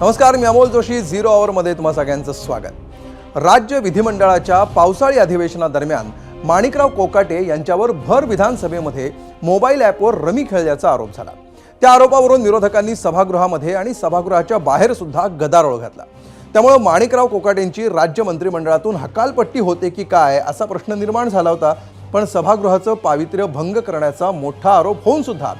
नमस्कार, मी अमोल जोशी. 0 आवरमध्ये तुम्हा सगळ्यांचं स्वागत. राज्य विधिमंडळाच्या पावसाळी अधिवेशनादरम्यान माणिकराव कोकाटे यांच्यावर भर विधानसभेमध्ये मोबाईल ॲपवर रमी खेळल्याचा आरोप झाला. त्या आरोपावरून विरोधकांनी सभागृहामध्ये आणि सभागृहाच्या बाहेर सुद्धा गदारोळ घातला. त्यामुळे माणिकराव कोकाटेंची राज्य मंत्रिमंडळातून हकालपट्टी होते की काय असा प्रश्न निर्माण झाला होता. पण सभागृहाचं पावित्र्य भंग करण्याचा मोठा आरोप होऊन सुद्धा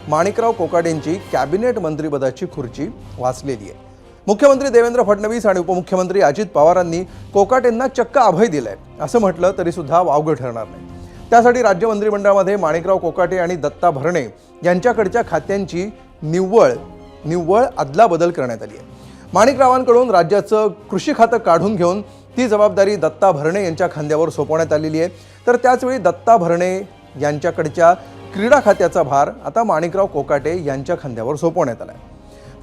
माणिकराव कोकाटेंची कॅबिनेट मंत्रिपदाची खुर्ची वाचलेली आहे. मुख्यमंत्री देवेंद्र फडणवीस आणि उपमुख्यमंत्री अजित पवारांनी कोकाटेंना चक्क अभय दिलंय असं म्हटलं तरी सुद्धा वावगं ठरणार नाही. त्यासाठी राज्य मंत्रिमंडळामध्ये माणिकराव कोकाटे आणि दत्ता भरणे यांच्याकडच्या खात्यांची निव्वळ अदलाबदल करण्यात आली आहे. माणिकरावांकडून राज्याचं कृषी खातं काढून घेऊन ती जबाबदारी दत्ता भरणे यांच्या खांद्यावर सोपवण्यात आलेली आहे. तर त्याचवेळी दत्ता भरणे यांच्याकडच्या क्रीडा खात्याचा भार आता माणिकराव कोकाटे यांच्या खांद्यावर सोपवण्यात आला आहे.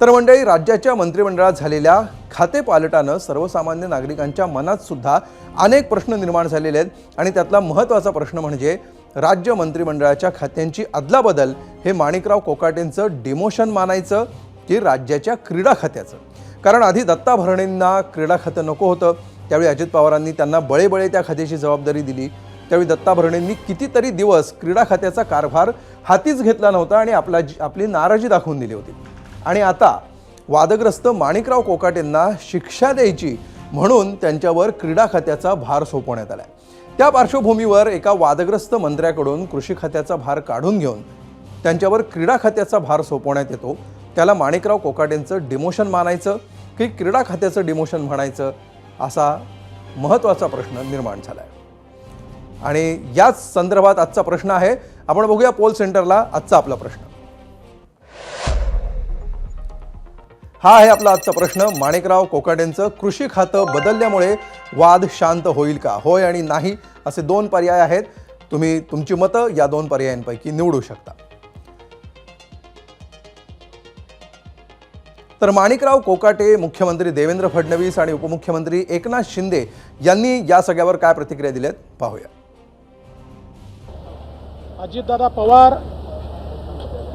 तर मंडळी, राज्याच्या मंत्रिमंडळात झालेल्या खातेपालटानं सर्वसामान्य नागरिकांच्या मनात सुद्धा अनेक प्रश्न निर्माण झालेले आहेत. आणि त्यातला महत्त्वाचा प्रश्न म्हणजे राज्य मंत्रिमंडळाच्या खात्यांची अदलाबदल हे माणिकराव कोकाटेंचं डिमोशन मानायचं की राज्याच्या क्रीडा खात्याचं. कारण आधी दत्ता भरणेंना क्रीडा खातं नको होतं, त्यावेळी अजित पवारांनी त्यांना बळे त्या खात्याची जबाबदारी दिली. त्यावेळी दत्ता भरणेंनी कितीतरी दिवस क्रीडा खात्याचा कारभार हातीच घेतला नव्हता आणि आपली नाराजी दाखवून दिली होती. आणि आता वादग्रस्त माणिकराव कोकाटेंना शिक्षा द्यायची म्हणून त्यांच्यावर क्रीडा खात्याचा भार सोपवण्यात आला. त्या पार्श्वभूमीवर एका वादग्रस्त मंत्र्याकडून कृषी खात्याचा भार काढून घेऊन त्यांच्यावर क्रीडा खात्याचा भार सोपवण्यात येतो. त्याला माणिकराव कोकाटेंचं डिमोशन मानायचं की क्रीडा खात्याचं डिमोशन म्हणायचं असा महत्त्वाचा प्रश्न निर्माण झाला आहे. आणि याच संदर्भात आजचा प्रश्न आहे. आपण बघूया पोल सेंटरला आजचा आपला प्रश्न. हा आहे आपला आजचा प्रश्न. माणिकराव कोकाटेंचं कृषी खातं बदलल्यामुळे वाद शांत होईल का? होय आणि नाही असे 2 पर्याय आहेत. तुम्ही तुमची मतं या 2 पर्यायांपैकी निवडू शकता. तर माणिकराव कोकाटे, मुख्यमंत्री देवेंद्र फडणवीस आणि उपमुख्यमंत्री एकनाथ शिंदे यांनी या सगळ्यावर काय प्रतिक्रिया दिल्यात पाहूया. अजितदादा पवार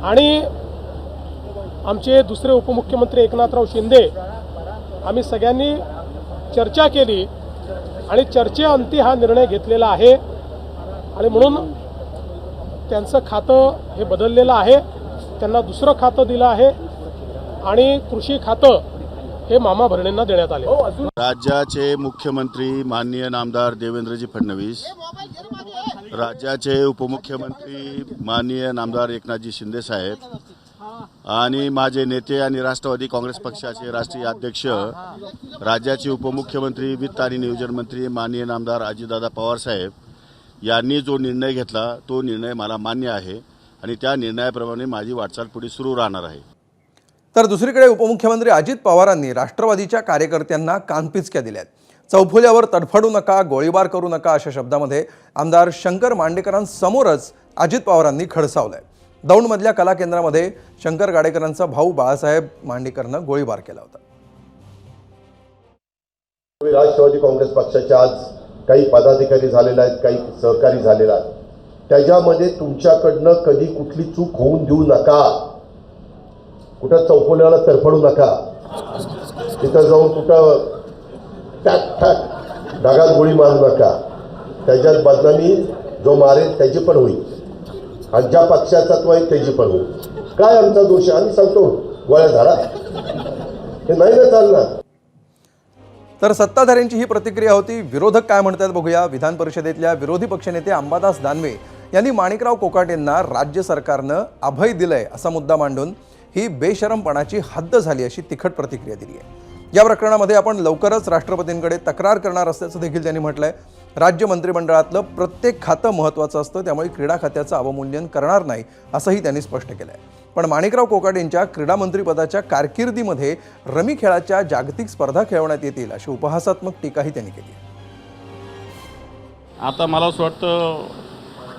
आणि आमचे दुसरे उपमुख्यमंत्री एकनाथराव शिंदे आम्ही सगळ्यांनी चर्चा केली आणि चर्चेअंती हा निर्णय घेतलेला आहे. आणि म्हणून त्यांचं खातं हे बदललेलं आहे. त्यांना दुसरं खातं दिलं आहे आणि कृषी खातं हे मामा भरणेंना देण्यात आले. राज्याचे मुख्यमंत्री माननीय नामदार देवेंद्रजी फडणवीस, राज्याचे उपमुख्यमंत्री माननीय नामदार एकनाथजी शिंदे साहेब आणि माझे नेते आणि राष्ट्रवादी काँग्रेस पक्षाचे राष्ट्रीय अध्यक्ष, राज्याचे उपमुख्यमंत्री, वित्त आणि नियोजन मंत्री माननीय नामदार अजितदादा पवार साहेब यांनी जो निर्णय घेतला तो निर्णय मला मान्य आहे आणि त्या निर्णयाप्रमाणे माझी वाटचाल पुढे सुरू राहणार आहे. तर दुसरीकडे उपमुख्यमंत्री अजित पवारांनी राष्ट्रवादीच्या कार्यकर्त्यांना कानपिचक्या दिल्यात. चौफुल्यावर तडफडू नका, गोळीबार करू नका अशा शब्दामध्ये आमदार शंकर मांडेकरांसमोरच अजित पवारांनी खडसावलंय. दौंडमधल्या कला केंद्रामध्ये शंकर गाडेकरांचा भाऊ बाळासाहेब मांडेकरनं गोळीबार केला होता. राष्ट्रवादी काँग्रेस पक्षाचे आज काही पदाधिकारी झालेले आहेत, काही सहकारी झालेले आहेत. त्याच्यामध्ये तुमच्याकडनं कधी कुठली चूक होऊन देऊ नका. कुठं चौफुल्याला तरफडू नका. तिथं जाऊन कुठं टाक ढगात गोळी मारू नका. त्याच्यात बदनामी जो मारेल त्याची पण होईल आणि ज्या पक्षाचा तो आहे त्याची पण होईल. काय आमचा दोष आहे? आम्ही सांगतो गोळ्या झाडा, हे नाही ना चालणार. तर सत्ताधाऱ्यांची ही प्रतिक्रिया होती. विरोधक काय म्हणतात बघूया. विधान परिषदेतल्या विरोधी पक्षनेते अंबादास दानवे यांनी माणिकराव कोकाटेंना राज्य सरकारनं अभय दिलंय असा मुद्दा मांडून ही बेशरमपणाची हद्द झाली अशी तिखट प्रतिक्रिया दिली आहे. या प्रकरणामध्ये आपण लवकरच राष्ट्रपतींकडे तक्रार करणार असल्याचं देखील त्यांनी म्हटलंय. राज्य मंत्रिमंडळातलं प्रत्येक खातं महत्त्वाचं असतं, त्यामुळे क्रीडा खात्याचं अवमूल्यन करणार नाही असंही त्यांनी स्पष्ट केलं आहे. पण माणिकराव कोकाटेंच्या क्रीडा मंत्रिपदाच्या कारकिर्दीमध्ये रमी खेळाच्या जागतिक स्पर्धा खेळवण्यात येतील अशी उपहासात्मक टीकाही त्यांनी केली. आता मला असं वाटतं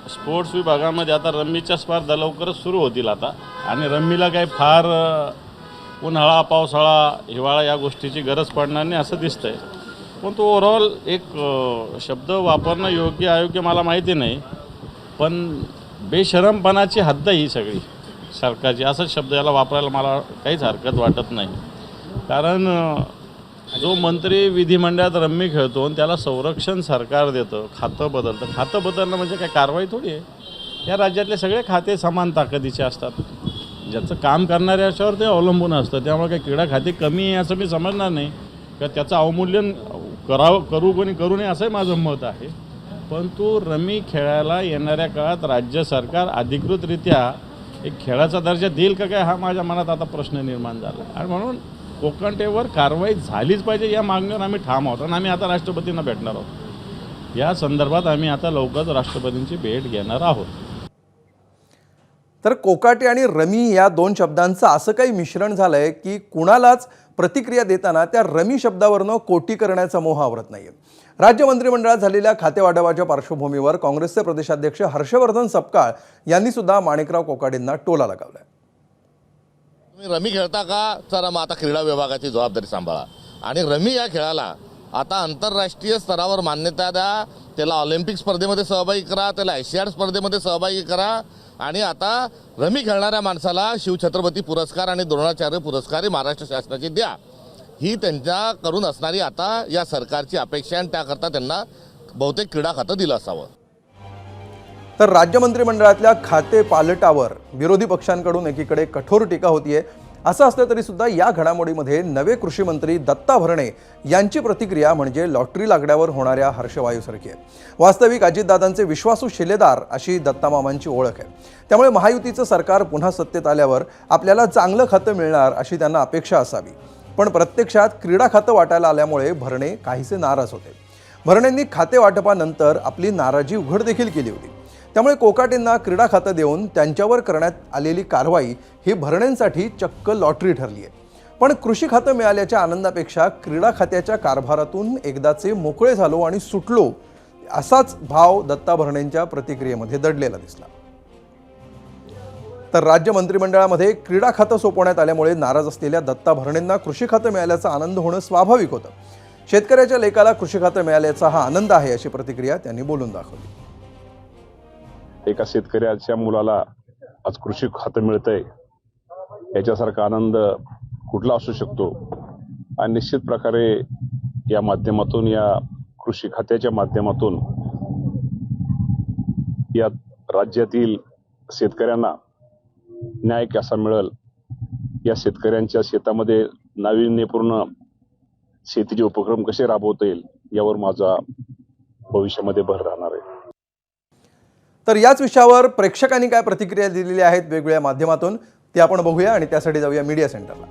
स्पोर्ट्स विभागामध्ये आता रम्मीच्या स्पर्धा लवकरच सुरू होतील आता. आणि रम्मीला काही फार उन्हाळा, पावसाळा, हिवाळा या गोष्टीची गरज पडणार नाही असं दिसतंय. पण तो ओव्हरऑल एक शब्द वापरणं योग्य अयोग्य मला माहिती नाही, पण बेशरमपणाची हद्द ही सगळी सरकारची, असाच शब्द याला वापरायला मला काहीच हरकत वाटत नाही. कारण जो मंत्री विधिमंडळात रम्मी खेळतो आणि त्याला संरक्षण सरकार देतं, खातं बदलतं. खातं बदलणं म्हणजे काय कारवाई थोडी आहे. या राज्यातले सगळे खाते समान ताकदीचे असतात. ज्याचं काम करणाऱ्याच्यावर ते अवलंबून असतं. त्यामुळे काही क्रीडा खाते कमी आहे असं मी समजणार नाही, का त्याचं अवमूल्यन करू कोणी करू नये असंही माझं मत आहे. परंतु रमी खेळायला येणाऱ्या काळात राज्य सरकार अधिकृतरित्या एक खेळाचा दर्जा देईल का काय, हा माझ्या मनात आता प्रश्न निर्माण झाला. आणि म्हणून कोकणटेवर कारवाई झालीच पाहिजे या मागणीवर आम्ही ठाम आहोत. आणि आम्ही आता राष्ट्रपतींना भेटणार आहोत. या संदर्भात आम्ही आता लवकरच राष्ट्रपतींची भेट घेणार आहोत. तर कोकाटे आणि रमी या दोन शब्दांचं असं काही मिश्रण झालंय की कुणालाच प्रतिक्रिया देताना त्या रमी शब्दावरनं कोटी करण्याचा मोह आवरत नाहीये. राज्य मंत्रिमंडळात झालेल्या खातेवाटपाच्या पार्श्वभूमीवर काँग्रेसचे प्रदेशाध्यक्ष हर्षवर्धन सपकाळ यांनी सुद्धा माणिकराव कोकाटेंना टोला लगावलाय. तुम्ही रमी खेळता का, तर मग आता क्रीडा विभागाची जबाबदारी सांभाळा. आणि रमी या खेळाला आता आंतरराष्ट्रीय स्तरावर मान्यता द्या. त्याला ऑलिम्पिक स्पर्धेमध्ये सहभागी करा, त्याला एशियाड स्पर्धेमध्ये सहभागी करा. आणि आता रमी खेळणाऱ्या माणसाला शिवछत्रपती पुरस्कार आणि द्रोणाचार्य पुरस्कार महाराष्ट्र शासनाचे द्या. ही त्यांच्याकडून असणारी आता या सरकारची अपेक्षा, आणि त्याकरता त्यांना बहुतेक क्रीडा खातं दिलं असावं. तर राज्य मंत्रिमंडळातल्या खाते पालटावर विरोधी पक्षांकडून एकीकडे कठोर टीका होतीये. असं असलं तरी सुद्धा या घडामोडीमध्ये नवे कृषी मंत्री दत्ता भरणे यांची प्रतिक्रिया म्हणजे लॉटरी लागण्यावर होणाऱ्या हर्षवायूसारखी आहे. वास्तविक अजितदादांचे विश्वासू शिलेदार अशी दत्तामामांची ओळख आहे. त्यामुळे महायुतीचं सरकार पुन्हा सत्तेत आल्यावर आपल्याला चांगलं खातं मिळणार अशी त्यांना अपेक्षा असावी. पण प्रत्यक्षात क्रीडा खातं वाटायला आल्यामुळे भरणे काहीसे नाराज होते. भरणेंनी खाते वाटपानंतर आपली नाराजी उघड देखील केली होती. त्यामुळे कोकाटेंना क्रीडा खातं देऊन त्यांच्यावर करण्यात आलेली कारवाई ही भरणेंसाठी चक्क लॉटरी ठरली आहे. पण कृषी खातं मिळाल्याच्या आनंदापेक्षा क्रीडा खात्याच्या कारभारातून एकदाचे मोकळे झालो आणि सुटलो असाच भाव दत्ता भरणेंच्या प्रतिक्रियेमध्ये दडलेला दिसला. तर राज्य मंत्रिमंडळामध्ये क्रीडा खातं सोपवण्यात आल्यामुळे नाराज असलेल्या दत्ता भरणेंना कृषी खातं मिळाल्याचा आनंद होणं स्वाभाविक होतं. शेतकऱ्याच्या लेकाला कृषी खातं मिळाल्याचा हा आनंद आहे अशी प्रतिक्रिया त्यांनी बोलून दाखवली. एका शेतकऱ्याच्या मुलाला आज कृषी खातं मिळतंय, याच्यासारखा आनंद कुठला असू शकतो. आणि निश्चित प्रकारे या माध्यमातून, या कृषी खात्याच्या माध्यमातून या राज्यातील शेतकऱ्यांना न्याय कसा मिळेल, या शेतकऱ्यांच्या शेतामध्ये नाविन्यपूर्ण शेतीचे उपक्रम कसे राबवता येईल, यावर माझा भविष्यामध्ये भर राहणार आहे. तर याच विषयावर प्रेक्षकांनी काय प्रतिक्रिया दिलेल्या आहेत वेगवेगळ्या माध्यमातून ते आपण बघूया. आणि त्यासाठी जाऊया मीडिया सेंटरला.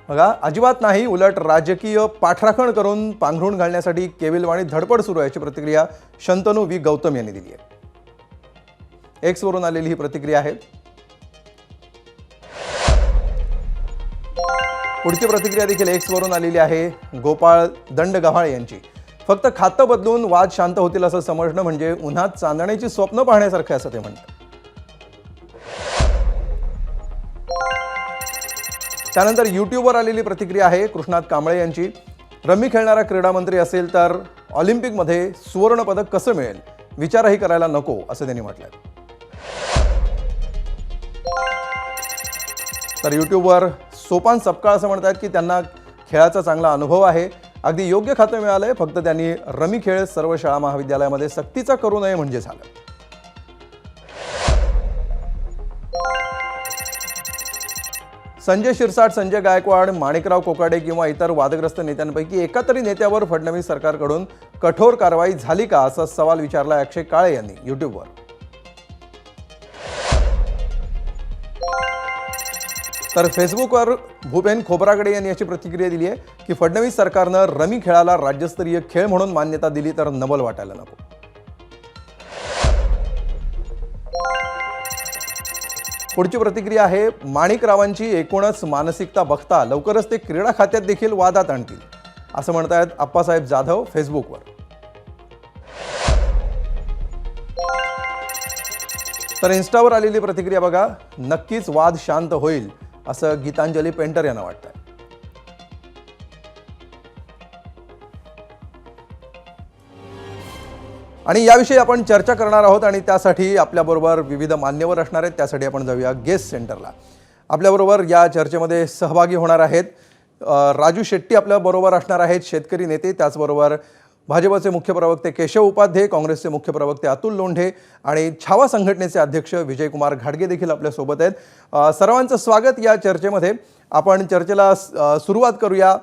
बघा, अजिबात नाही, उलट राजकीय पाठराखण करून पांघरून घालण्यासाठी केविलवाणी धडपड सुरू आहे अशी प्रतिक्रिया शंतनू व्ही गौतम यांनी दिली आहे. एक्सवरून आलेली ही प्रतिक्रिया आहे. पुढची प्रतिक्रिया देखील एक्सवरून आलेली आहे. गोपाळ दंडगव्हाळे यांची. फक्त खातं बदलून वाद शांत होतील असं समजणं म्हणजे उन्हात चांदण्याची स्वप्न पाहण्यासारखं असं ते म्हणतात. त्यानंतर यूट्यूबवर आलेली प्रतिक्रिया आहे कृष्णात कांबळे यांची. रमी खेळणारा क्रीडा मंत्री असेल तर ऑलिम्पिकमध्ये सुवर्ण पदक कसं मिळेल विचारही करायला नको असं त्यांनी म्हटलंय. तर यूट्यूबवर सोपान सपकाळ असं म्हणतात की त्यांना खेळाचा चांगला अनुभव आहे. अगदी योग्य खातं मिळालंय, फक्त त्यांनी रमी खेळ सर्व शाळा महाविद्यालयामध्ये सक्तीचा करू नये म्हणजे झालं. संजय शिरसाट, संजय गायकवाड, माणिकराव कोकाटे किंवा इतर वादग्रस्त नेत्यांपैकी एका तरी नेत्यावर फडणवीस सरकारकडून कठोर कारवाई झाली का असा सवाल विचारला अक्षय काळे यांनी यूट्यूबवर. तर फेसबुकवर भूपेन खोब्रागडे यांनी याची प्रतिक्रिया दिली आहे की फडणवीस सरकारनं रमी खेळाला राज्यस्तरीय खेळ म्हणून मान्यता दिली तर नवल वाटायला नको. पुढची प्रतिक्रिया आहे माणिकरावांची एकूणच मानसिकता बघता लवकरच ते क्रीडा खात्यात देखील वादात आणतील असं म्हणतायत आप्पासाहेब जाधव फेसबुकवर. तर इन्स्टावर आलेली प्रतिक्रिया बघा. नक्कीच वाद शांत होईल असं गीतांजली पेंटर यांना वाटतंय. आणि याविषयी आपण चर्चा करणार आहोत आणि त्यासाठी आपल्याबरोबर विविध मान्यवर असणार आहेत. त्यासाठी आपण जाऊया गेस्ट सेंटरला. आपल्याबरोबर या चर्चेमध्ये सहभागी होणार आहेत राजू शेट्टी आपल्याबरोबर असणार आहेत, शेतकरी नेते. त्याचबरोबर भाजपचे मुख्य प्रवक्ते केशव उपाध्ये, काँग्रेसचे मुख्य प्रवक्ते अतुल लोंढे आणि छावा संघटनेचे अध्यक्ष विजयकुमार घाडगे देखील आपल्यासोबत आहेत. सर्वांचं स्वागत या चर्चेमध्ये. आपण चर्चेला सुरुवात करूया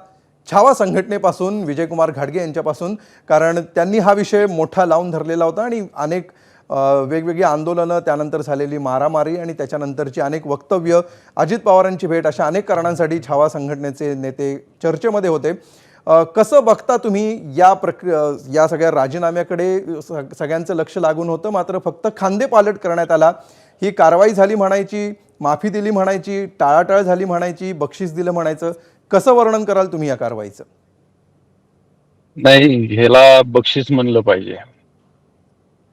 छावा संघटनेपासून, विजयकुमार घाडगे यांच्यापासून, कारण त्यांनी हा विषय मोठा लावून धरलेला होता आणि अनेक वेगवेगळी आंदोलनं, त्यानंतर झालेली मारामारी आणि त्याच्यानंतरची अनेक वक्तव्य, अजित पवारांची भेट, अशा अनेक कारणांसाठी छावा संघटनेचे नेते चर्चेमध्ये होते. कसं बघता तुम्ही या सगळ्या राजीनाम्याकडे? सगळ्यांचं लक्ष लागून होतं, मात्र फक्त खांदेपालट करण्यात आला. ही कारवाई झाली म्हणायची, माफी दिली म्हणायची, टाळाटाळ झाली म्हणायची, बक्षीस दिलं म्हणायचं. कसं वर्णन कराल तुम्ही या कारवाईचं? नाही, ह्याला बक्षीस म्हणलं पाहिजे,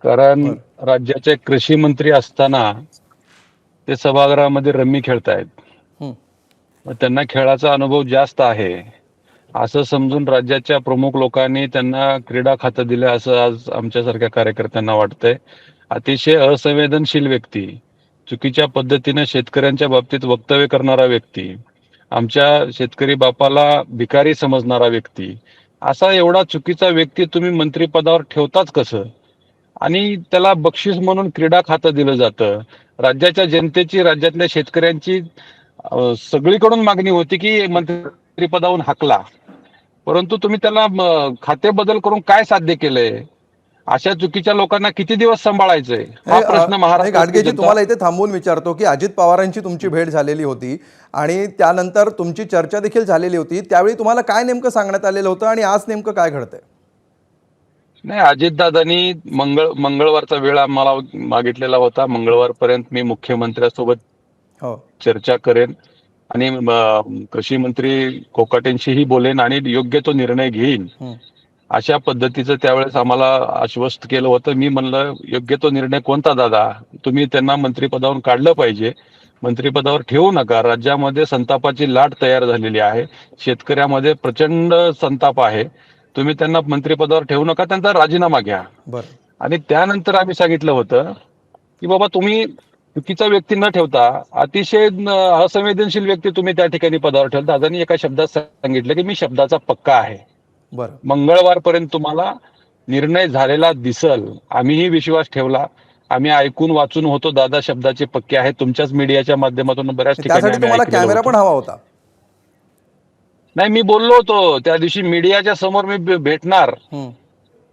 कारण राज्याचे कृषी मंत्री असताना ते सभागृहामध्ये रम्मी खेळतायत. त्यांना खेळाचा अनुभव जास्त आहे असं समजून राज्याच्या प्रमुख लोकांनी त्यांना क्रीडा खातं दिलं असं आज आमच्यासारख्या कार्यकर्त्यांना वाटतंय. अतिशय असंवेदनशील व्यक्ती, चुकीच्या पद्धतीने शेतकऱ्यांच्या बाबतीत वक्तव्य करणारा व्यक्ती, आमच्या शेतकरी बापाला भिकारी समजणारा व्यक्ती, असा एवढा चुकीचा व्यक्ती तुम्ही मंत्रिपदावर ठेवताच कसं? आणि त्याला बक्षीस म्हणून क्रीडा खातं दिलं जातं. राज्याच्या जनतेची, राज्यातल्या शेतकऱ्यांची सगळीकडून मागणी होती की मंत्रिपदावरून हाकला, परंतु तुम्ही त्याला खाते बदल करून काय साध्य केलंय? अशा चुकीच्या लोकांना किती दिवस सांभाळायचंय हा प्रश्न घाडगेजी तुम्हाला इथे थांबवून विचारतो की अजित पवारांची तुमची भेट झालेली होती आणि त्यानंतर तुमची चर्चा देखील झालेली होती. त्यावेळी तुम्हाला काय नेमकं सांगण्यात आलेलं होतं आणि आज नेमकं काय घडतंय? नाही, अजितदादांनी मंगळवारचा वेळ आम्हाला मागितलेला होता. मंगळवारपर्यंत मी मुख्यमंत्र्यांसोबत चर्चा करेन आणि कृषी मंत्री कोकाटेंशीही बोलेन आणि योग्य तो निर्णय घेईन, अशा पद्धतीचं त्यावेळेस आम्हाला आश्वस्त केलं होतं. मी म्हणलं, योग्य तो निर्णय कोणता दादा? तुम्ही त्यांना मंत्रिपदावरून काढलं पाहिजे, मंत्रिपदावर ठेवू नका. राज्यामध्ये संतापाची लाट तयार झालेली आहे, शेतकऱ्यामध्ये प्रचंड संताप आहे. तुम्ही त्यांना मंत्रिपदावर ठेवू नका, त्यांचा राजीनामा घ्या. आणि त्यानंतर आम्ही सांगितलं होतं की बाबा, तुम्ही चुकीचा व्यक्ती न ठेवता अतिशय असंवेदनशील व्यक्ती तुम्ही त्या ठिकाणी पदावर ठेवता. दादांनी एका शब्दात सांगितलं की मी शब्दाचा पक्का आहे. मंगळवारपर्यंत तुम्हाला निर्णय झालेला दिसल. आम्हीही विश्वास ठेवला, आम्ही ऐकून वाचून होतो दादा शब्दाचे पक्के आहेत. तुमच्याच मीडियाच्या माध्यमातून बऱ्याच ठिकाणी तुम्हाला कॅमेरा पण हवा होता. नाही, मी बोललो होतो त्या दिवशी मीडियाच्या समोर मी भेटणार,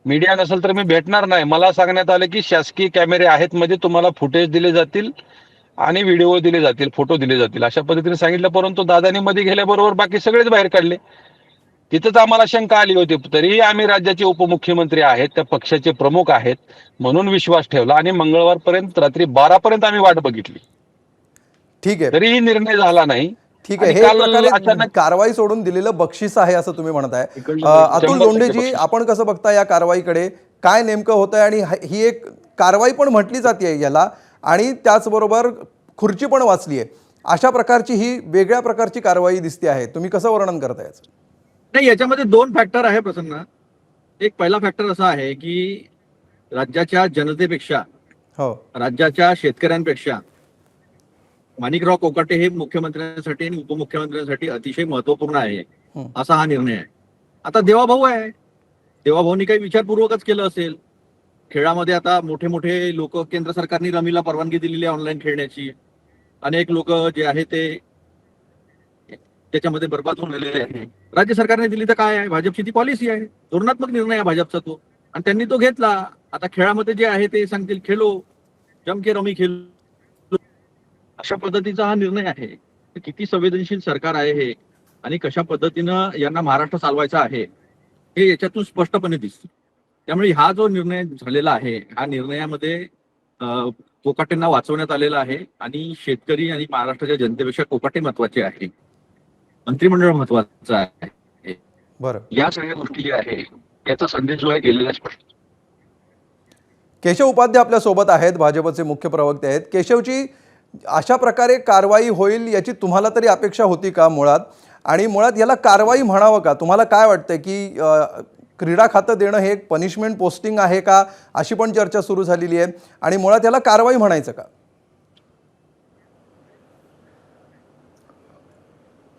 मीडिया नसेल तर मी भेटणार नाही. मला सांगण्यात आलं की शासकीय कॅमेरे आहेत, मध्ये तुम्हाला फुटेज दिले जातील आणि व्हिडिओ दिले जातील, फोटो दिले जातील, अशा पद्धतीने सांगितलं. परंतु दादानी मध्ये गेल्याबरोबर बाकी सगळेच बाहेर काढले. तिथंच आम्हाला शंका आली होती. तरीही आम्ही राज्याचे उपमुख्यमंत्री आहेत, त्या पक्षाचे प्रमुख आहेत म्हणून विश्वास ठेवला आणि मंगळवारपर्यंत रात्री 12 पर्यंत आम्ही वाट बघितली. ठीक आहे, तरीही निर्णय झाला नाही. ठीक आहे. हे अचानक कारवाई सोडून दिलेलं बक्षीस आहे असं तुम्ही म्हणताय. अतुल लोंढेजी, आपण कसं बघता या कारवाईकडे? काय नेमकं होतंय? आणि ही एक कारवाई पण म्हटली जाते याला, आणि त्याचबरोबर खुर्ची पण वाचली आहे. अशा प्रकारची ही वेगळ्या प्रकारची कारवाई दिसते आहे. तुम्ही कसं वर्णन करताय याचं? नाही, याच्यामध्ये दोन फॅक्टर आहे प्रसन्न. एक पहिला फॅक्टर असा आहे की राज्याच्या जनतेपेक्षा, राज्याच्या शेतकऱ्यांपेक्षा माणिकराव कोकाटे हे मुख्यमंत्र्यांसाठी आणि उपमुख्यमंत्र्यांसाठी अतिशय महत्वपूर्ण आहे, असा हा निर्णय आहे. आता देवाभाऊ आहे, देवाभाऊनी काही विचारपूर्वकच केलं असेल. खेळामध्ये आता मोठे मोठे लोक, केंद्र सरकारने रमीला परवानगी दिलेली आहे ऑनलाईन खेळण्याची. अनेक लोक जे आहे ते त्याच्यामध्ये बर्बाद होऊन गेलेले आहे. राज्य सरकारने दिली तर काय आहे, भाजपची ती पॉलिसी आहे, धोरणात्मक निर्णय आहे भाजपचा तो, आणि त्यांनी तो घेतला. आता खेळामध्ये जे आहे ते सांगतील खेळो, जमके रमी खेळो, अशा पद्धतीचा हा निर्णय आहे. किती संवेदनशील सरकार आहे हे, आणि कशा पद्धतीनं यांना महाराष्ट्र चालवायचा आहे हे याच्यातून स्पष्टपणे दिसतं. त्यामुळे हा जो निर्णय झालेला आहे, हा निर्णयामध्ये कोकाटेंना वाचवण्यात आलेला आहे आणि शेतकरी आणि महाराष्ट्राच्या जनतेपेक्षा कोकाटे महत्वाचे आहे, मंत्रिमंडळ महत्वाचं आहे. या सगळ्या गोष्टी ज्या आहे याचा संदेश जो आहे गेलेला स्पष्ट. केशव उपाध्ये आपल्या सोबत आहेत, भाजपचे मुख्य प्रवक्ते आहेत. केशवजी, अशा प्रकारे कारवाई होईल याची तुम्हाला तरी अपेक्षा होती का मुळात? आणि मुळात याला कारवाई म्हणावं का? तुम्हाला काय वाटतंय की क्रीडा खातं देणं हे एक पनिशमेंट पोस्टिंग आहे का, अशी पण चर्चा सुरू झालेली आहे आणि मुळात याला कारवाई म्हणायचं का?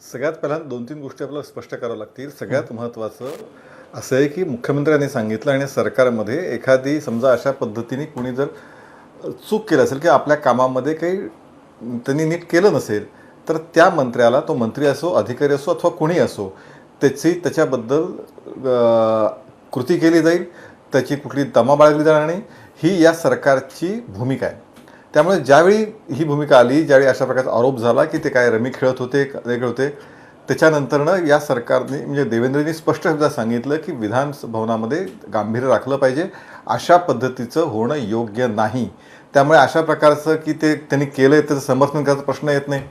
सगळ्यात पहिल्यांदा 2-3 गोष्टी आपल्याला स्पष्ट कराव्या लागतील. सगळ्यात महत्त्वाचं असं आहे की मुख्यमंत्र्यांनी सांगितलं आणि सरकारमध्ये एखादी समजा अशा पद्धतीने कोणी जर चूक केली असेल की आपल्या कामामध्ये काही त्यांनी नीट केलं नसेल तर त्या मंत्र्याला, तो मंत्री असो, अधिकारी असो अथवा कोणी असो, त्याच्याबद्दल कृती केली जाईल, त्याची कुठली तमा बाळगली जाणार नाही. ही या सरकारची भूमिका आहे. त्यामुळे ज्यावेळी ही भूमिका आली, ज्यावेळी अशा प्रकारचा आरोप झाला की ते काय रमी खेळत होते, वेगळे होते, त्याच्यानंतरनं या सरकारने म्हणजे देवेंद्रजींनी स्पष्ट शब्दात सांगितलं की विधान भवनामध्ये गांभीर्य राखलं पाहिजे. अशा पद्धतीचं होणं योग्य नाही. त्यामुळे अशा प्रकारचं की ते त्यांनी केलं आहे त्याचं समर्थन करायचा प्रश्न येत नाही.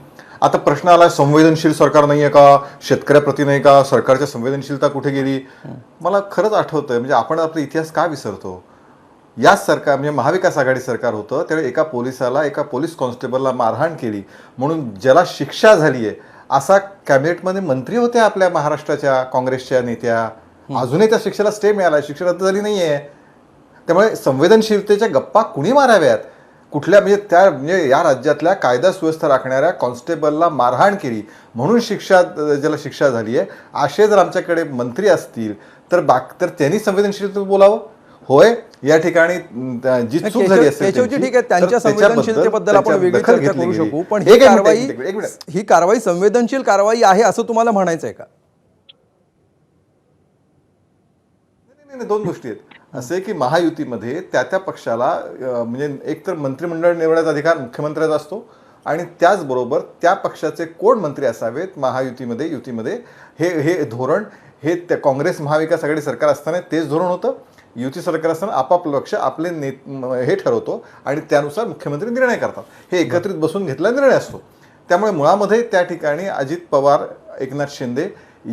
आता प्रश्न आला संवेदनशील सरकार नाही आहे का, शेतकऱ्याप्रती नाही का, सरकारच्या संवेदनशीलता कुठे गेली. मला खरंच आठवतं म्हणजे आपण आपला इतिहास का विसरतो. या सरकार म्हणजे महाविकास आघाडी सरकार होतं त्यावेळी एका पोलिसाला, एका पोलीस कॉन्स्टेबलला मारहाण केली म्हणून ज्याला शिक्षा झाली आहे असा कॅबिनेटमध्ये मंत्री होत्या आपल्या महाराष्ट्राच्या काँग्रेसच्या नेत्या. अजूनही त्या शिक्षेला स्टे मिळाला, शिक्षा रद्द झाली नाही आहे. त्यामुळे संवेदनशीलतेच्या गप्पा कुणी माराव्यात, कुठल्या म्हणजे या राज्यातल्या कायदा सुव्यवस्था राखणाऱ्या कॉन्स्टेबलला मारहाण केली म्हणून ज्याला शिक्षा झाली आहे, असे जर आमच्याकडे मंत्री असतील तर त्यांनी संवेदनशीलता बोलावं. होय, या ठिकाणी जी चूक झाली असेल केशवजी ठीक आहे, त्यांच्या संवेदनशीलतेबद्दल आपण वेगळी चर्चा करू शकू, पण ही कारवाई संवेदनशील कारवाई आहे असं तुम्हाला म्हणायचं आहे का? नाही, 2 गोष्टी आहेत. असं आहे की महायुतीमध्ये त्या पक्षाला म्हणजे एकतर मंत्रिमंडळ निवडण्याचा अधिकार मुख्यमंत्र्याचा असतो आणि त्याचबरोबर त्या पक्षाचे कोण मंत्री असावेत महायुतीमध्ये, युतीमध्ये हे धोरण हे त्या काँग्रेस महाविकास आघाडी सरकार असताना तेच धोरण होतं. युती सरकार असताना आपापलं पक्ष आपले हे ठरवतो आणि त्यानुसार मुख्यमंत्री निर्णय करतात. हे एकत्रित बसून घेतलेला निर्णय असतो. त्यामुळे मुळामध्ये त्या ठिकाणी अजित पवार, एकनाथ शिंदे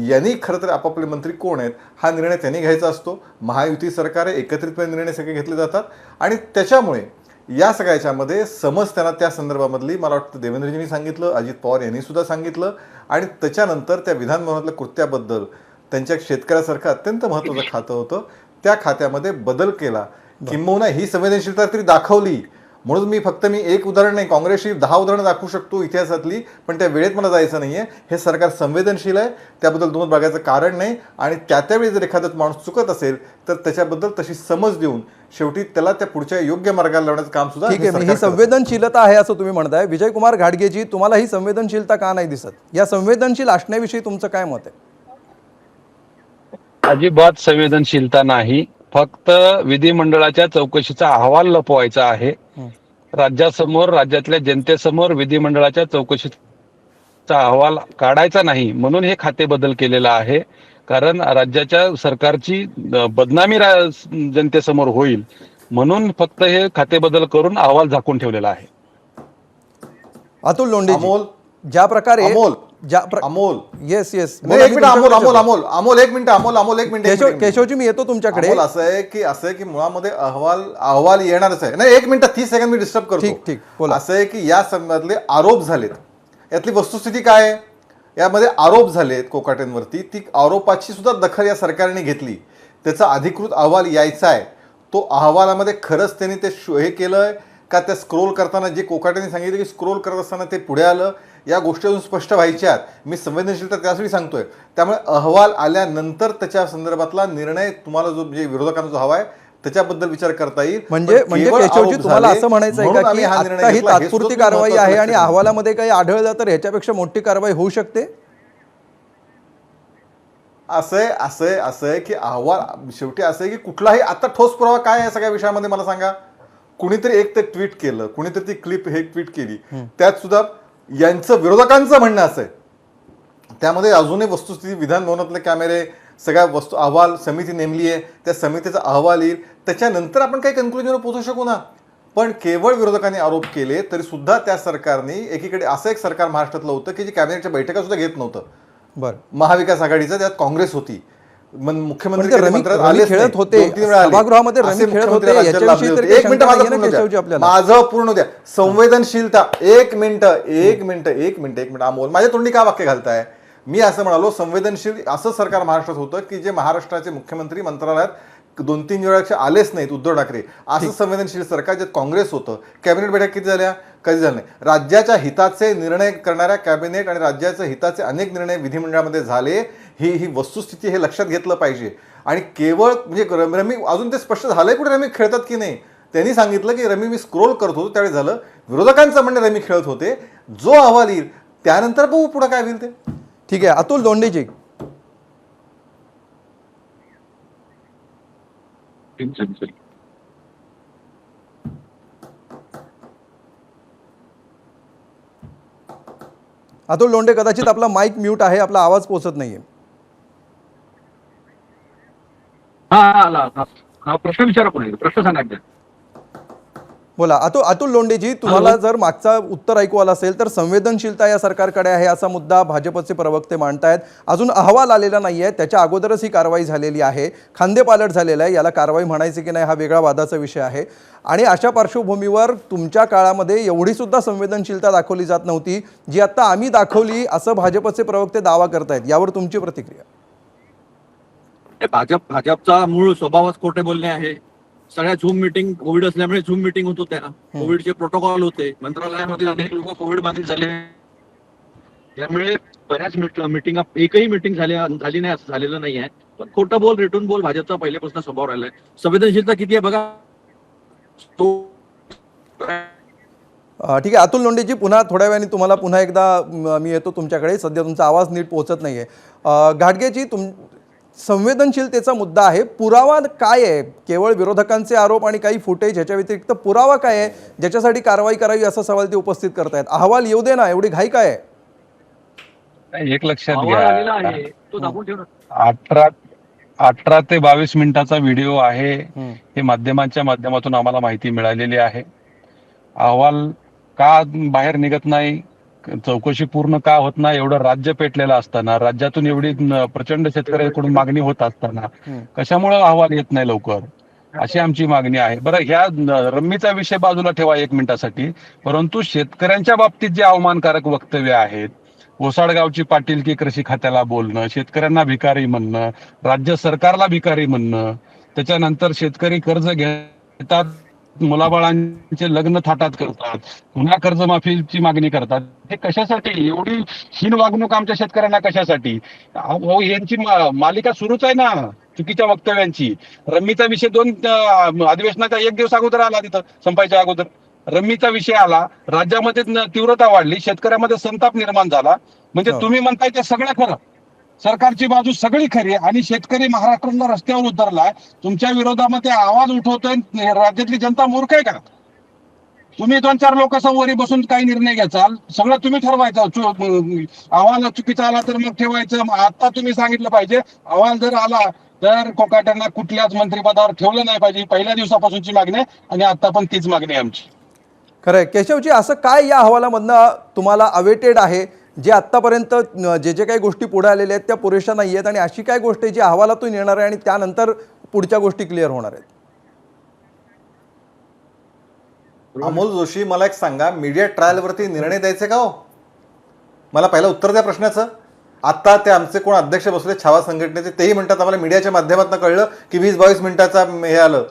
यांनी खरं तर आपापले मंत्री कोण आहेत हा निर्णय त्यांनी घ्यायचा असतो. महायुती सरकारे एकत्रितपणे निर्णय सगळे घेतले जातात आणि त्याच्यामुळे या सगळ्याच्यामध्ये समज त्यांना त्या संदर्भामधली मला वाटतं देवेंद्रजींनी सांगितलं, अजित पवार यांनी सुद्धा सांगितलं आणि त्याच्यानंतर त्या विधानभवनातल्या कृत्याबद्दल त्यांच्या शेतकऱ्यासारखं अत्यंत महत्त्वाचं खातं होतं, त्या खात्यामध्ये बदल केला. किंबहुना ही संवेदनशीलता तरी दाखवली. म्हणून मी एक उदाहरण नाही, काँग्रेसची 10 उदाहरणं दाखवू शकतो इतिहासातली, पण त्या वेळेत मला जायचं नाहीये. हे सरकार संवेदनशील आहे, त्याबद्दल दोन बघायचं कारण नाही. आणि त्यावेळी जर एखादा माणूस चुकत असेल तर त्याच्याबद्दल तशी समज देऊन शेवटी त्याला त्या पुढच्या योग्य मार्गाला लावण्याचं काम सुद्धा ठीक आहे. ही संवेदनशीलता आहे असं तुम्ही म्हणताय. विजयकुमार घाडगेजी, तुम्हाला ही संवेदनशीलता का नाही दिसत? या संवेदनशील असण्याविषयी तुमचं काय मत आहे? अजिबात संवेदनशीलता नाही. फक्त विधिमंडळाच्या चौकशीचा अहवाल लपवायचा आहे. राज्यासमोर, राज्यातल्या जनतेसमोर विधिमंडळाच्या चौकशीचा अहवाल काढायचा नाही म्हणून हे खाते बदल केलेला आहे. कारण राज्याच्या सरकारची बदनामी जनतेसमोर होईल म्हणून फक्त हे खाते बदल करून अहवाल झाकून ठेवलेला आहे. अतुल लोंढे, ज्या प्रकारे अमोल येस येस अमोल एक मिनिट केशवजी, मी येतो तुमच्याकडे. असं आहे की मुळामध्ये अहवाल येणारच आहे. नाही, 1 मिनिट 30 सेकंद मी डिस्टर्ब करतो. ठीक. असं आहे की या संदर्भातले आरोप झालेत, यातली वस्तुस्थिती काय आहे? यामध्ये आरोप झालेत कोकाटेंवरती, ती आरोपाची सुद्धा दखल या सरकारने घेतली. त्याचा अधिकृत अहवाल यायचा आहे. तो अहवालामध्ये खरंच त्यांनी ते हे केलंय का? त्या स्क्रोल करताना जे कोकाटेंनी सांगितलं की स्क्रोल करत असताना ते पुढे आलं, या गोष्टी अजून स्पष्ट व्हायच्या आहेत. मी संवेदनशीलता त्यासाठी सांगतोय. त्यामुळे अहवाल आल्यानंतर त्याच्या संदर्भातला निर्णय तुम्हाला जो म्हणजे विरोधकांना जो हवा आहे त्याच्याबद्दल विचार करता येईल. म्हणजे केशवजी, तुम्हाला असं म्हणायचं आहे का की आता ही तात्पुरती कारवाई आहे आणि अहवालामध्ये काही आढळलं तर ह्याच्यापेक्षा मोठी कारवाई होऊ शकते? असं आहे की अहवाल शेवटी असं आहे की कुठलाही आता ठोस पुरावा काय आहे सगळ्या विषयामध्ये मला सांगा. कुणीतरी एक ते ट्विट केलं, कुणीतरी ती क्लिप हे ट्विट केली, त्यात सुद्धा यांचं विरोधकांचं म्हणणं असं आहे. त्यामध्ये अजूनही वस्तुस्थिती, विधान भवनातले कॅमेरे, सगळ्या वस्तू, अहवाल समिती नेमली आहे, त्या समितीचा अहवाल येईल, त्याच्यानंतर आपण काही कन्क्लुजनवर पोहोचू शकू ना. पण केवळ विरोधकांनी आरोप केले तरी सुद्धा त्या सरकारने एकीकडे असं एक सरकार महाराष्ट्रातलं होतं की जे कॅबिनेटच्या बैठका सुद्धा घेत नव्हतं. बरं, महाविकास आघाडीचं, त्यात काँग्रेस होती. मुख्यमंत्री खेळत होते, सभागृहामध्ये रमी खेळत होते. एक मिनिट माझं पूर्ण द्या. संवेदनशीलता, एक मिनिट अमोल, माझ्या तोंडी का वाक्य घालताय? मी असं म्हणालो, संवेदनशील असं सरकार महाराष्ट्रात होतं की जे महाराष्ट्राचे मुख्यमंत्री मंत्रालयात 2-3 वेळा आलेच नाहीत, उद्धव ठाकरे. असं संवेदनशील सरकार ज्यात काँग्रेस होतं. कॅबिनेट बैठक किती झाल्या? कधी झालं नाही. राज्याच्या हिताचे निर्णय करणाऱ्या कॅबिनेट आणि राज्याच्या हिताचे अनेक निर्णय विधिमंडळामध्ये झाले. ही वस्तुस्थिती हे लक्षात घेतलं पाहिजे. आणि केवळ म्हणजे रमी अजून ते स्पष्ट झालंय कुठे रमी खेळतात की नाही. त्यांनी सांगितलं की रमी मी स्क्रोल करत होतो त्यावेळी झालं. विरोधकांचं म्हणणे रमी खेळत होते. जो अहवाल येईल त्यानंतर बघू पुढे काय होईल ते. ठीक आहे, अतुल लोंढेजी. अतुल लोंढे, कदाचित आपला माईक म्यूट आहे, आपला आवाज पोहोचत नाहीये. हा प्रश्न विचारा, कोणी प्रश्न सांगा. बोला. अतुल लोंढेजी, तुम्हाला जर मागचा उत्तर ऐकू आलं असेल तर संवेदनशीलता या सरकारकडे आहे असा मुद्दा भाजपचे प्रवक्ते मांडतायत. अजून अहवाल आलेला नाहीये, त्याच्या अगोदरच ही कारवाई झालेली आहे, खांदेपालट झालेला आहे. याला कारवाई म्हणायची की नाही हा वेगळा वादाचा विषय आहे. आणि अशा पार्श्वभूमीवर तुमच्या काळामध्ये एवढी सुद्धा संवेदनशीलता दाखवली जात नव्हती जी आता आम्ही दाखवली असं भाजपचे प्रवक्ते दावा करतायत. यावर तुमची प्रतिक्रिया? भाजपचा मूळ स्वभावच खोटे बोलणे आहे. सगळ्या झूम मिटिंग, कोविड असल्यामुळे झूम मिटिंग होत होत्या, कोविडचे प्रोटोकॉल होते, मंत्रालयामध्ये अनेक लोक कोविड बाधित झाले, त्यामुळे बऱ्याच मिटिंग, एकही मिटिंग झाली नाही असं झालेलं नाही आहे. पण खोटं बोल, रेटून बोल भाजपचा पहिल्यापासून स्वभाव राहिलाय. संवेदनशीलता किती आहे बघा. ठीक आहे अतुल लोंढेजी, पुन्हा थोड्या वेळाने तुम्हाला पुन्हा एकदा मी येतो तुमच्याकडे. सध्या तुमचा आवाज नीट पोहोचत नाहीये. घाटगेजी, संवेदनशीलतेचा मुद्दा आहे, पुरावा काय आहे? केवळ विरोधकांचे आरोप आणि काही फुटेज, ह्याच्या व्यतिरिक्त पुरावा काय आहे ज्याच्यासाठी कारवाई करावी असा सवाल ते उपस्थित करतायत. अहवाल येऊ दे ना, एवढी घाई काय आहे? एक लक्षात घ्या, 18 ते 22 मिनिटाचा व्हिडिओ आहे. हे माध्यमांच्या माध्यमातून आम्हाला माहिती मिळालेली आहे. अहवाल का बाहेर निघत नाही, चौकशी पूर्ण का होत नाही, एवढं राज्य पेटलेलं असताना, राज्यातून एवढी प्रचंड शेतकऱ्यांकडून मागणी होत असताना कशामुळे अहवाल येत नाही लवकर, अशी आमची मागणी आहे. बरं, ह्या रम्मीचा विषय बाजूला ठेवा 1 मिनिटासाठी, परंतु शेतकऱ्यांच्या बाबतीत जे अवमानकारक वक्तव्य आहेत, ओसाडगावची पाटील की कृषी खात्याला बोलणं, शेतकऱ्यांना भिकारी म्हणणं, राज्य सरकारला भिकारी म्हणणं, त्याच्यानंतर शेतकरी कर्ज घेतात, मुलाबाळांचे लग्न थाटात करतात, पुन्हा कर्जमाफीची मागणी करतात, हे कशासाठी? एवढी हीन वागणूक आमच्या शेतकऱ्यांना कशासाठी? यांची मालिका सुरूच आहे ना चुकीच्या वक्तव्यांची. रम्मीचा विषय 2 अधिवेशनाच्या 1 दिवस अगोदर आला, तिथं संपायच्या अगोदर रम्मीचा विषय आला, राज्यामध्ये तीव्रता वाढली, शेतकऱ्यामध्ये संताप निर्माण झाला. म्हणजे तुम्ही म्हणताय ते सगळं खरं, सरकारची बाजू सगळी खरी आणि शेतकरी महाराष्ट्राला रस्त्यावर उतरलाय, तुमच्या विरोधामध्ये आवाज उठवतोय. राज्यातली जनता मूर्ख आहे का? तुम्ही 2-4 लोक समोर बसून काही निर्णय घ्याल, सगळं तुम्ही ठरवायचं. अहवाल चुकीचा आला तर मग ठेवायचं. आता तुम्ही सांगितलं पाहिजे, अहवाल जर आला तर कोकाट्यांना कुठल्याच मंत्रिपदावर ठेवलं नाही पाहिजे. पहिल्या दिवसापासूनची मागणी आहे आणि आता पण तीच मागणी आहे आमची. खरंय केशवजी, असं काय या अहवालामधनं तुम्हाला अवेटेड आहे जे आत्तापर्यंत जे काही गोष्टी पुढे आलेल्या आहेत त्या पुरेशा नाही आहेत, आणि अशी काय गोष्ट आहे जी अहवालातून येणार आहे आणि त्यानंतर पुढच्या गोष्टी क्लिअर होणार आहेत? अमोल जोशी, मला एक सांगा, मीडिया ट्रायलवरती निर्णय द्यायचे का हो? मला पहिलं उत्तर द्या प्रश्नाचं. आता ते आमचे कोण अध्यक्ष बसले छावा संघटनेचे, तेही म्हणतात आम्हाला मीडियाच्या माध्यमातून कळलं की 20-22 मिनिटाचा हे आलं.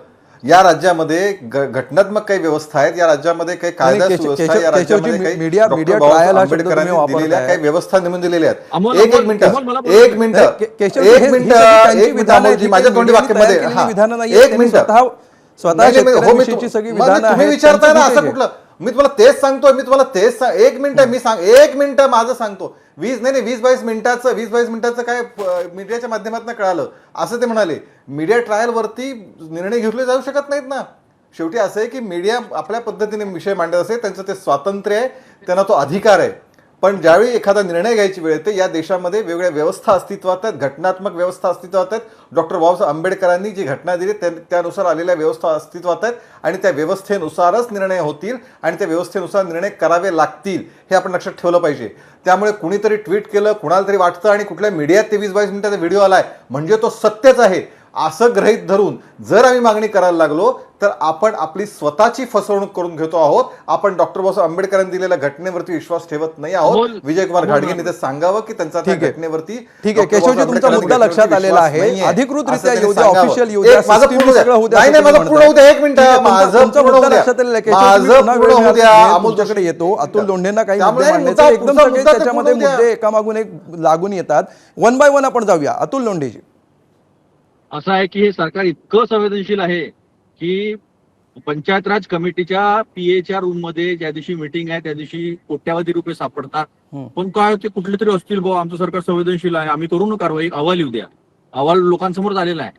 या राज्यामध्ये घटनात्मक काही व्यवस्था आहेत, या राज्यामध्ये काही कायदा सुव्यवस्था, या राज्यामध्ये काही डॉक्टर बाबासाहेब आंबेडकरांनी दिलेल्या काही व्यवस्था नेमून दिलेल्या आहेत. एक मिनिट माझ्या तोंडी वाक्यामध्ये एक मिनिट तुम्ही विचारताय ना असं कुठलं? मी तुम्हाला तेच सांगतोय, एक मिनिट माझं सांगतो. 20-22 मिनिटाचं काय मीडियाच्या माध्यमातून कळालं असं ते म्हणाले. मीडिया ट्रायलवरती निर्णय घेतले जाऊ शकत नाहीत ना. शेवटी असं आहे की मीडिया आपल्या पद्धतीने विषय मांडत असेल, त्यांचं ते स्वातंत्र्य आहे, त्यांना तो अधिकार आहे. पण ज्यावेळी एखादा निर्णय घ्यायची वेळ येते, या देशामध्ये वेगवेगळ्या व्यवस्था अस्तित्वात आहेत, घटनात्मक व्यवस्था अस्तित्वात आहेत. डॉक्टर बाबासाहेब आंबेडकरांनी जी घटना दिली त्यानुसार आलेल्या व्यवस्था अस्तित्वात आहेत आणि त्या व्यवस्थेनुसारच निर्णय होतील आणि त्या व्यवस्थेनुसार निर्णय करावे लागतील, हे आपण लक्षात ठेवलं पाहिजे. त्यामुळे कुणीतरी ट्विट केलं, कुणाला तरी वाटतं आणि कुठल्या मीडियात 20-22 मिनिटाचा व्हिडिओ आलाय म्हणजे तो सत्यच आहे असं गृहीत धरून जर आम्ही मागणी करायला लागलो तर आपण आपली स्वतःची फसवणूक करून घेतो आहोत. आपण डॉक्टर बाबासाहेब आंबेडकरांनी दिलेल्या घटनेवरती विश्वास ठेवत नाही आहोत. विजयकुमार घाडगेंनी ते सांगावं की त्यांचा त्या घटनेवरती. ठीक आहे केशवजी, तुमचा मुद्दा लक्षात आलेला आहे. अधिकृतरित्या येऊ द्या, ऑफिशियल येऊ द्या, माझं पूर्ण सगळं होऊ द्या. नाही माझं पूर्ण होऊ द्या. एक मिनिट, माझं पूर्ण होऊ द्या. लक्षात आलेलं माझं पूर्ण होऊ द्या. तुमच्याकडे येतो. अतुल लोंढेंना काही मुद्दे मांडायचे, एकदम सगळे त्याच्यामध्ये मुद्दे एकामागून एक लागून येतात. वन बाय वन आपण जाऊया. अतुल लोंढेजी, असं आहे की हे सरकार इतकं संवेदनशील आहे की पंचायत राज कमिटीच्या पीएच्या रूम मध्ये ज्या दिवशी मीटिंग आहे त्या दिवशी कोट्यावधी रुपये सापडतात. पण काय ते कुठले तरी असतील भाऊ, आमचं सरकार संवेदनशील आहे, आम्ही करू ना कारवाई, अहवाल येऊ द्या. अहवाल लोकांसमोर झालेला आहे,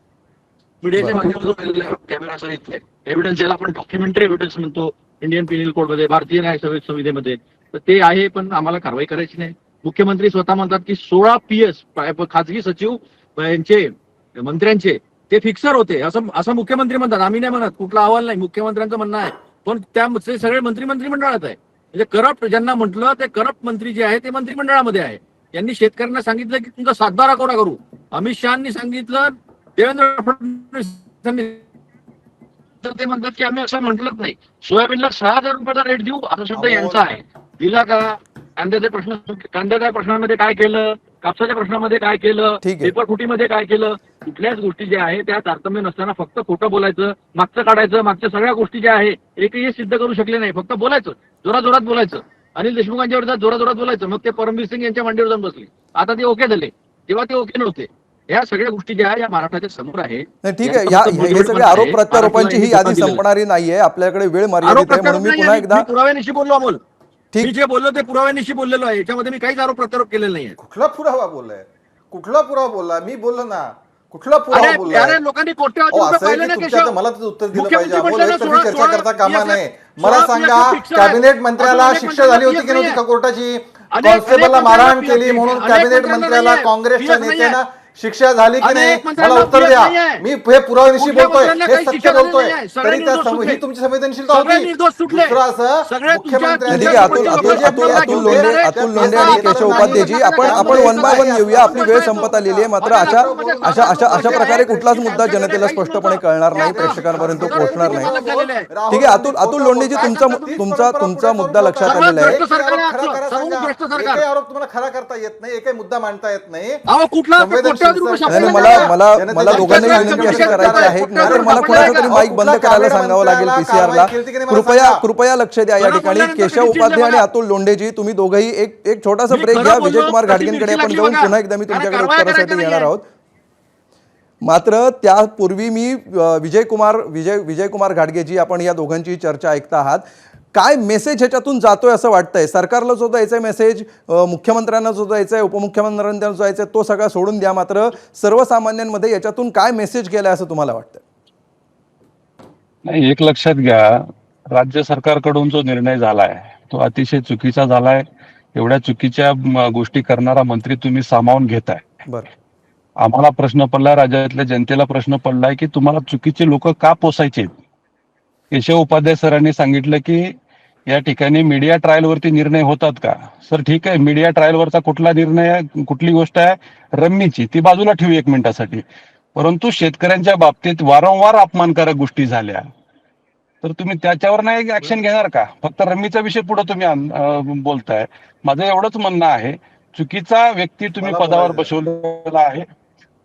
मीडियाच्या माध्यमातून कॅमेरा सहित एव्हिडन्स, ज्याला आपण डॉक्युमेंटरी एव्हिडन्स म्हणतो इंडियन पिनल कोडमध्ये, भारतीय न्याय संहितेमध्ये, तर ते आहे. पण आम्हाला कारवाई करायची नाही. मुख्यमंत्री स्वतः म्हणतात की 16 PS खाजगी सचिव यांचे मंत्र्यांचे ते फिक्सर होते, असं मुख्यमंत्री म्हणतात. आम्ही नाही म्हणत, कुठला अहवाल नाही, मुख्यमंत्र्यांचं म्हणणं आहे. पण त्या सगळे मंत्रिमंडळात आहे. म्हणजे करप्ट ज्यांना म्हटलं ते करप्ट मंत्री जे आहे ते मंत्रिमंडळामध्ये आहे. यांनी शेतकऱ्यांना सांगितलं की तुमचा 7/12 कोरा करू. अमित शहानी सांगितलं, देवेंद्र फडणवीस तर ते म्हणतात की आम्ही असं म्हटलंच नाही. सोयाबीनला 6,000 रुपयाचा रेट देऊ असा शब्द यांचा आहे. दिला का? कांद्याच्या प्रश्नामध्ये काय केलं, कापसाच्या प्रश्नामध्ये काय केलं, पेपरफुटीमध्ये काय केलं, कुठल्याच गोष्टी ज्या आहे त्या तारतम्य नसताना फक्त खोटं बोलायचं, मागचं काढायचं, मागच्या सगळ्या गोष्टी ज्या आहे एकही सिद्ध करू शकले नाही. फक्त बोलायचं, जोरात बोलायचं. अनिल देशमुखांच्या विरोधात जोरात बोलायचं. मग ते परमवीर सिंग यांच्या मांडीवर जाऊन बसले. आता ते ओके झाले, तेव्हा ते ओके नव्हते. या सगळ्या गोष्टी ज्या या महाराष्ट्राच्या समोर आहे. ठीक आहे, हे सगळे आरोप प्रत्यारोपांची ही यादी संपणारी नाहीये. आपल्याकडे वेळ मर्यादित आहे म्हणून मी पुन्हा एकदा पुराव्यानिशी बोललो. अमोल, मी जे बोललो ते पुराव्यानिशी बोललेलो आहे. याच्यामध्ये मी काहीच आरोप प्रत्यारोप केलेला नाहीये. कुठला पुरावा बोललाय? कुठला पुरावा बोलला? मी बोललो ना, कुठला पुरावा बोललाय? लोकांनी कोट्यावधी रुपये पाहिले ना केशव. मला त्याचं उत्तर दिलं पाहिजे. तुम्ही चर्चा करता कामा नाही. मला सांगा, कॅबिनेट मंत्र्याला शिक्षा झाली होती की नव्हती का कोर्टाची? कॉन्स्टेबलला मारहाण केली म्हणून कॅबिनेट मंत्र्याला काँग्रेसच्या नेत्यानं शिक्षा झाली की नाही? मला उत्तर द्या. मी हे पुराव्यानिशी बोलतोय, हे सत्य बोलतोय, तरी ही तुमची संवेदनशीलता होती. दुसरं असं मुख्यमंत्र्यांनी अतुल लोंढे आणि केशव उपाध्येजी, आपण वन बाय वन येऊया. आपली वेळ संपत आलेली आहे. मात्र अशा प्रकारे कुठलाच मुद्दा जनतेला स्पष्टपणे कळणार नाही, प्रेक्षकांपर्यंत पोहोचणार नाही. ठीक आहे, अतुल लोंढेजी, तुमचा मुद्दा लक्षात आलेला आहे. एकही आरोप तुम्हाला खरा करता येत नाही, एकही मुद्दा मांडता येत नाही. मला दोघांनी विनंती अशी करायची आहे, नाहीतर मला कुणाचा तरी माईक बंद करायला सांगावं लागेल पीसीआरला. कृपया लक्ष द्या या ठिकाणी. केशव उपाध्ये आणि अतुल लोंढेजी, तुम्ही दोघंही एक छोटासा ब्रेक घ्या. विजयकुमार घाडगेंकडे आपण जाऊन पुन्हा एकदा मी तुमच्याकडे उत्तरासाठी येणार आहोत. मात्र त्यापूर्वी मी विजयकुमार घाडगेजी, आपण या दोघांची चर्चा ऐकता आहात. काय मेसेज ह्याच्यातून जातोय असं वाटतंय? सरकारला जो द्यायचा मेसेज, मुख्यमंत्र्यांना जो द्यायचा आहे, उपमुख्यमंत्र्यांना जो द्यायचा आहे, तो सगळा सोडून द्या. मात्र सर्वसामान्यांमध्ये याच्यातून काय मेसेज गेलाय असं तुम्हाला वाटतं? नाही, एक लक्षात घ्या, राज्य सरकारकडून जो निर्णय झालाय तो अतिशय चुकीचा झालाय. एवढ्या चुकीच्या गोष्टी करणारा मंत्री तुम्ही सामावून घेताय. बरं, आम्हाला प्रश्न पडलाय, राज्यातल्या जनतेला प्रश्न पडलाय की तुम्हाला चुकीचे लोक का पोसायचे. केशव उपाध्याय सरांनी सांगितलं की या ठिकाणी मीडिया ट्रायलवरती निर्णय होतात का? सर ठीक आहे, मीडिया ट्रायलवरचा कुठला निर्णय आहे, कुठली गोष्ट आहे रम्मीची, ती बाजूला ठेवू एक मिनिटासाठी. परंतु शेतकऱ्यांच्या बाबतीत वारंवार अपमानकारक गोष्टी झाल्या तर तुम्ही त्याच्यावर नाही ऍक्शन घेणार का? फक्त रम्मीचा विषय पुढे तुम्ही बोलताय. माझं एवढंच म्हणणं आहे, चुकीचा व्यक्ती तुम्ही पदावर बसवलेला आहे.